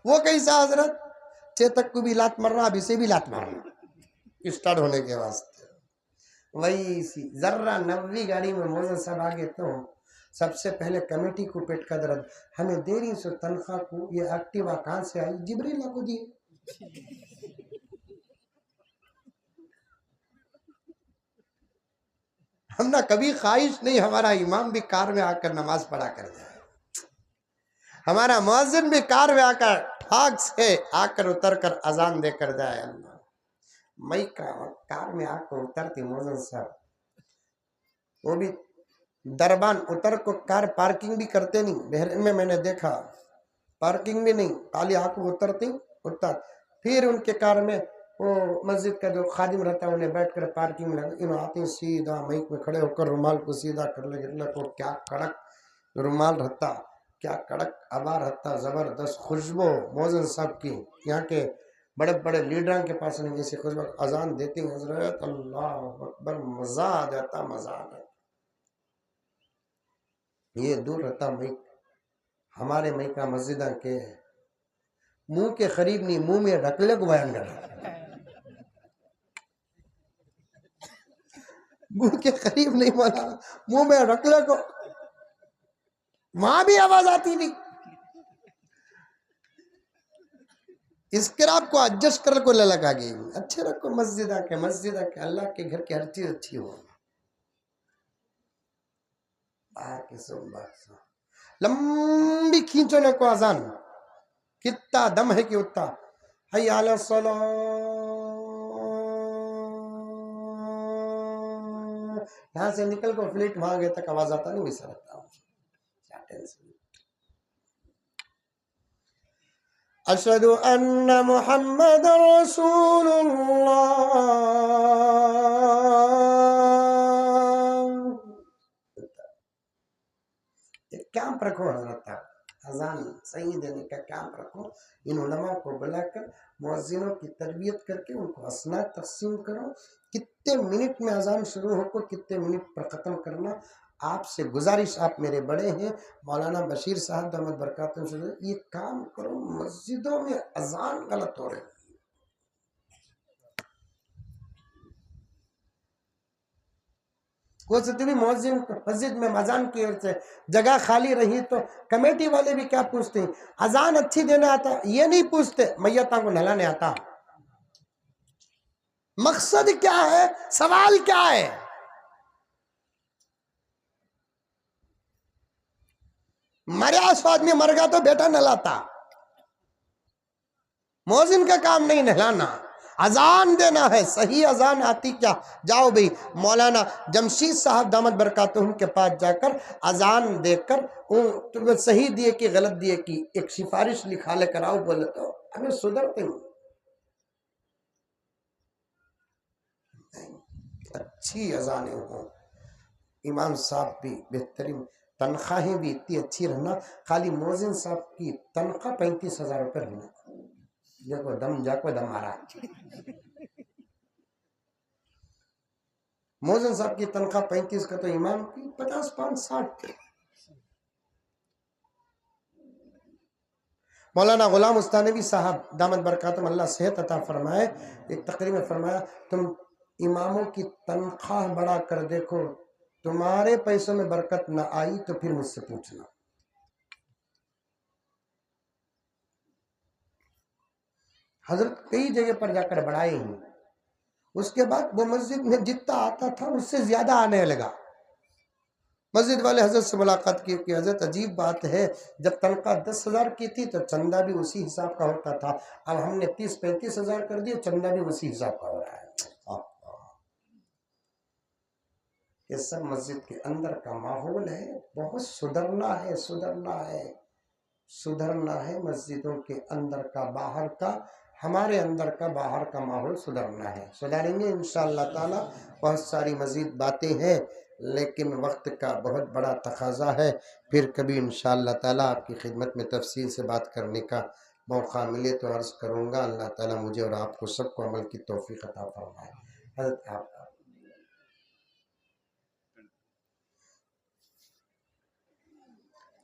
وہ کیسا حضرت، چیتک کو بھی لات مارنا، اب اسے بھی لات مارنا اسٹارٹ ہونے کے واسطے، وہی سی ذرہ 90 گاڑی میں موزن صاحب آگے تو سب سے پہلے کمیٹی کو پیٹ کا درد، ہمیں دیری سے تنخواہ کو یہ ایکٹیوا کہاں سے آئی، جبریل کو دیے۔ ہم نہ کبھی خواہش نہیں ہمارا امام بھی کار میں آ کر نماز پڑھا کر جائے، ہمارا مؤذن بھی کار میں آ کر ٹھاک سے آ کر اتر کر اذان دے کر جائے۔ اللہ مئی کا کار میں آ کر اترتی موزن صاحب، وہ بھی دربان اتر کو کار پارکنگ بھی کرتے نہیں، بحرین میں نے دیکھا پارکنگ بھی نہیں، خالی آ کو اترتی اتر، پھر ان کے کار میں وہ مسجد کا جو خادم رہتا ہے انہیں بیٹھ کر پارکنگ میں لگا، انہوں آتے ہیں سیدھا مائک میں کھڑے ہو کر رومال کو سیدھا کر لے کو، کیا کڑک رومال رہتا، کیا کڑک عبا رہتا، زبردست خوشبو موزن صاحب کی، یہاں کے بڑے بڑے لیڈران کے پاس نہیں ایسی خوشبو، اذان دیتی ہیں حضرت اللہ اکبر، مزہ آ جاتا، مزہ آ جاتا۔ یہ دور رہتا مئی، ہمارے مئی کا مسجدہ کے منہ کے قریب نہیں، منہ میں رکلے کو بیان کر رہا، منہ کے قریب نہیں بولا، منہ میں رکلے کو، وہاں بھی آواز آتی نہیں، اسکراب کو ایڈجسٹ کر کو لے لگا گئی، اچھے رکھو مسجدہ کے اللہ کے گھر کی ہر چیز اچھی ہو، لمبی کھینچونے کو اذان، کتنا دم ہے کہ اتنا، حی علی الصلاۃ، یہاں سے نکل کو فلیٹ وہاں گئے تک آواز آتا نہیں، ویسا رہتا ہوں، کیا ٹینشن۔ اشہد ان محمد رسول اللہ، کیمپ رکھو حضرت، اذان صحیح دینے کا کیمپ رکھو، ان علماء کو بلا کر مؤذنوں کی تربیت کر کے ان کو اسناد تقسیم کرو، کتنے منٹ میں اذان شروع ہو کو کتنے منٹ پر ختم کرنا۔ آپ سے گزارش، آپ میرے بڑے ہیں، مولانا بشیر صاحب دامت برکاتہ سے یہ کام کرو، مسجدوں میں اذان غلط ہو رہی، کوئی سے بھی مؤذن مسجد میں اذان کی وجہ سے جگہ خالی رہی تو کمیٹی والے بھی کیا پوچھتے ہیں، اذان اچھی دینا آتا، یہ نہیں پوچھتے میتوں کو نہلانے آتا، مقصد کیا ہے، سوال کیا ہے، مریا سو آدمی مر گا تو بیٹا نہلاتا، مؤذن کا کام نہیں نہلانا، اذان دینا ہے، صحیح اذان آتی کیا، جاؤ بھئی مولانا جمشید صاحب دامت برکاتہم کے پاس جا کر اذان دے کر تمہیں صحیح دیے کہ غلط دیے کی ایک سفارش لکھا لے کر آؤ، بولے تو ہمیں سدھرتے ہیں، اچھی اذانیں ہوں، امام صاحب بھی بہترین، تنخواہیں بھی اتنی اچھی رہنا، خالی مؤذن صاحب کی تنخواہ 35,000 روپے رہنا، جاکو دم آ رہا ہے، مؤذن صاحب کی تنخواہ 35 کا تو امام کی 50 5 60، مولانا غلام استانوی صاحب دامت برکاتہم اللہ صحت عطا فرمائے، ایک تقریر میں فرمایا تم اماموں کی تنخواہ بڑھا کر دیکھو، تمہارے پیسوں میں برکت نہ آئی تو پھر مجھ سے پوچھنا۔ حضرت کئی جگہ پر جا کر بڑھائے ہیں، اس کے بعد وہ مسجد میں جتنا آتا تھا اس سے زیادہ آنے لگا۔ مسجد والے حضرت سے ملاقات کی کہ حضرت عجیب بات ہے، جب تنخواہ 10,000 کی تھی تو چندہ بھی اسی حساب کا ہوتا تھا، اب ہم نے 30-35,000 کر دیا، چندہ بھی اسی حساب کا ہو رہا ہے۔ یہ سب مسجد کے اندر کا ماحول ہے، بہت سدھرنا ہے، سدھرنا ہے مسجدوں کے اندر کا، باہر کا، ہمارے اندر کا باہر کا ماحول سدھرنا ہے، سدھاریں گے انشاءاللہ تعالی۔ بہت ساری مزید باتیں ہیں لیکن وقت کا بہت بڑا تقاضا ہے، پھر کبھی انشاءاللہ تعالی آپ کی خدمت میں تفصیل سے بات کرنے کا موقع ملے تو عرض کروں گا۔ اللہ تعالی مجھے اور آپ کو سب کو عمل کی توفیق عطا فرمائے۔ حضرت آپ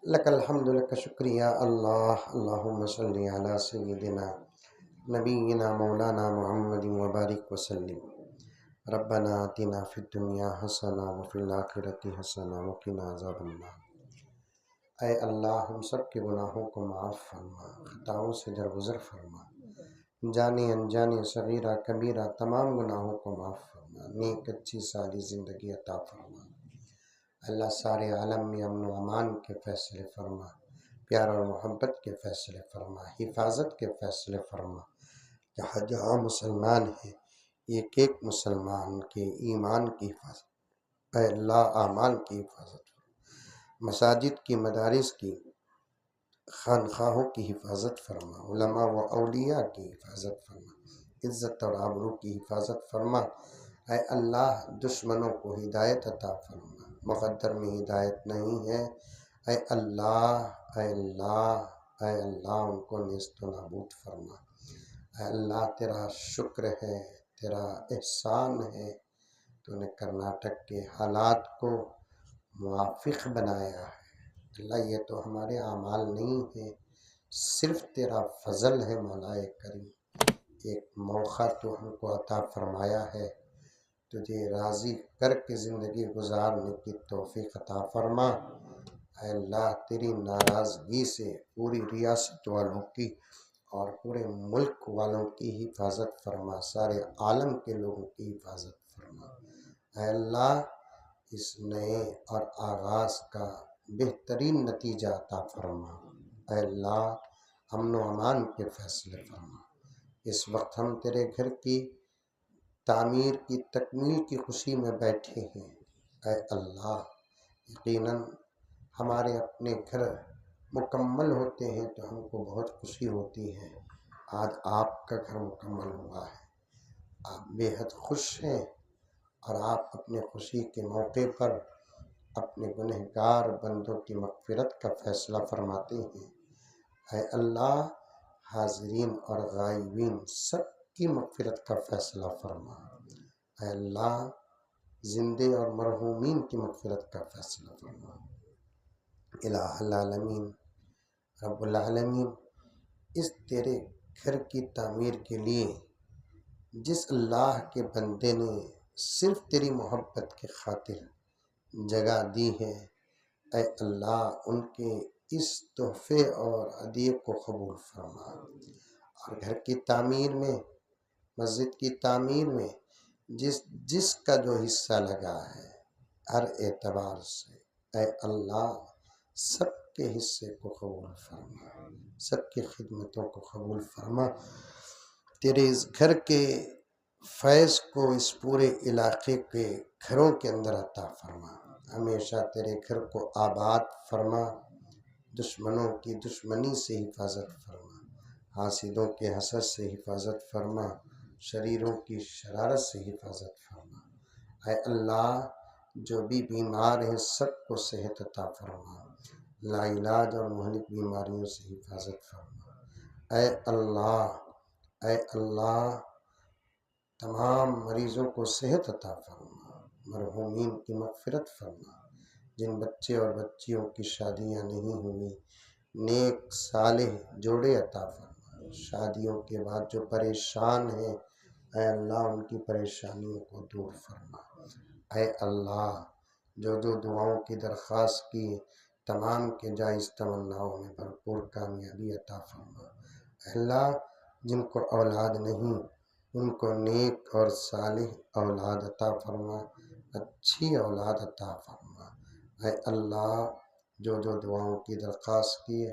لک الحمد لک شکریہ اللہ، اللہم صلی علی سیدنا نبینا مولانا محمد وبارک وسلم۔ ربنا آتنا فی الدنیا حسنہ وفی الآخرۃ حسنہ وقنا عذاب النار۔ اے اللہ ہم سب کے گناہوں کو معاف فرما، خطاؤں سے درگزر فرما، جانے انجانے صغیرہ کبیرہ تمام گناہوں کو معاف فرما، نیک اچھی ساری زندگی عطا فرما۔ اللہ سارے عالم میں امن و امان کے فیصلے فرما، پیار اور محبت کے فیصلے فرما، حفاظت کے فیصلے فرما۔ جہاں جہاں مسلمان ہیں ایک ایک مسلمان کے ایمان کی حفاظت، اے اللہ اعمال کی حفاظت فرما، مساجد کی، مدارس کی، خانخواہوں کی حفاظت فرما، علماء و اولیاء کی حفاظت فرما، عزت اور آبرو کی حفاظت فرما۔ اے اللہ دشمنوں کو ہدایت عطا فرما، مقدر میں ہدایت نہیں ہے، اے اللہ اے اللہ اے اللہ ان کو نیست و نابود فرما۔ اے اللہ تیرا شکر ہے، تیرا احسان ہے، تو نے کرناٹک کے حالات کو موافق بنایا ہے۔ اللہ یہ تو ہمارے اعمال نہیں ہیں، صرف تیرا فضل ہے مولا کریم۔ ایک موقع تو ہم کو عطا فرمایا ہے، تجھے راضی کر کے زندگی گزارنے کی توفیق عطا فرما۔ اے اللہ تیری ناراضگی سے پوری ریاست والوں کی اور پورے ملک والوں کی حفاظت فرما، سارے عالم کے لوگوں کی حفاظت فرما۔ اے اللہ اس نئے اور آغاز کا بہترین نتیجہ عطا فرما۔ اے اللہ امن و امان کے فیصلے فرما۔ اس وقت ہم تیرے گھر کی تعمیر کی تکمیل کی خوشی میں بیٹھے ہیں، اے اللہ یقیناً ہمارے اپنے گھر مکمل ہوتے ہیں تو ہم کو بہت خوشی ہوتی ہے، آج آپ کا گھر مکمل ہوا ہے، آپ بے حد خوش ہیں، اور آپ اپنے خوشی کے موقع پر اپنے گنہگار بندوں کی مغفرت کا فیصلہ فرماتے ہیں۔ اے اللہ حاضرین اور غائبین سب کی مغفرت کا فیصلہ فرما۔ اے اللہ زندے اور مرحومین کی مغفرت کا فیصلہ فرما۔ الہ العالمین رب العالمین اس تیرے گھر کی تعمیر کے لیے جس اللہ کے بندے نے صرف تیری محبت کے خاطر جگہ دی ہے، اے اللہ ان کے اس تحفے اور ہدیے کو قبول فرما، اور گھر کی تعمیر میں، مسجد کی تعمیر میں جس کا جو حصہ لگا ہے ہر اعتبار سے، اے اللہ سب کے حصے کو قبول فرما، سب کی خدمتوں کو قبول فرما۔ تیرے اس گھر کے فیض کو اس پورے علاقے کے گھروں کے اندر عطا فرما، ہمیشہ تیرے گھر کو آباد فرما، دشمنوں کی دشمنی سے حفاظت فرما، حاسدوں کے حسد سے حفاظت فرما، شریروں کی شرارت سے حفاظت فرما۔ اے اللہ جو بھی بیمار ہیں سب کو صحت عطا فرما، لا علاج اور مہلک بیماریوں سے حفاظت فرما۔ اے اللہ اے اللہ تمام مریضوں کو صحت عطا فرما، مرحومین کی مغفرت فرما، جن بچے اور بچیوں کی شادیاں نہیں ہوئی نیک صالح جوڑے عطا فرما، شادیوں کے بعد جو پریشان ہیں اے اللہ ان کی پریشانیوں کو دور فرما، اے اللہ جو دعاؤں کی درخواست کی تمام کے جائز تمناؤں میں بھرپور کامیابی عطا فرما، اے اللہ جن کو اولاد نہیں ان کو نیک اور صالح اولاد عطا فرما، اچھی اولاد عطا فرما، اے اللہ جو دعاؤں کی درخواست کی ہے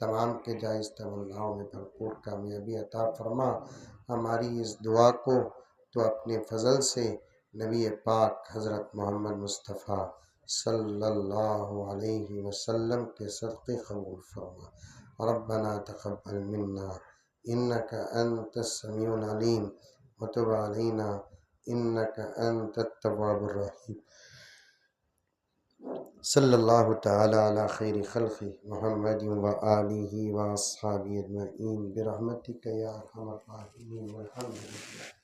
تمام کے جائز تمناؤں میں بھرپور کامیابی عطا فرما۔ ہماری اس دعا کو تو اپنے فضل سے نبی پاک حضرت محمد مصطفیٰ صلی اللہ علیہ وسلم کے صدقے قبول فرما۔ ربنا تقبل منا انك انت السميع العليم وتب علينا انك انت التواب الرحيم۔ صلی اللہ تعالی علی خیر خلق محمد وآلہ واصحابہ اجمعین برحمتک یا ارحم الراحمین والحمد للہ۔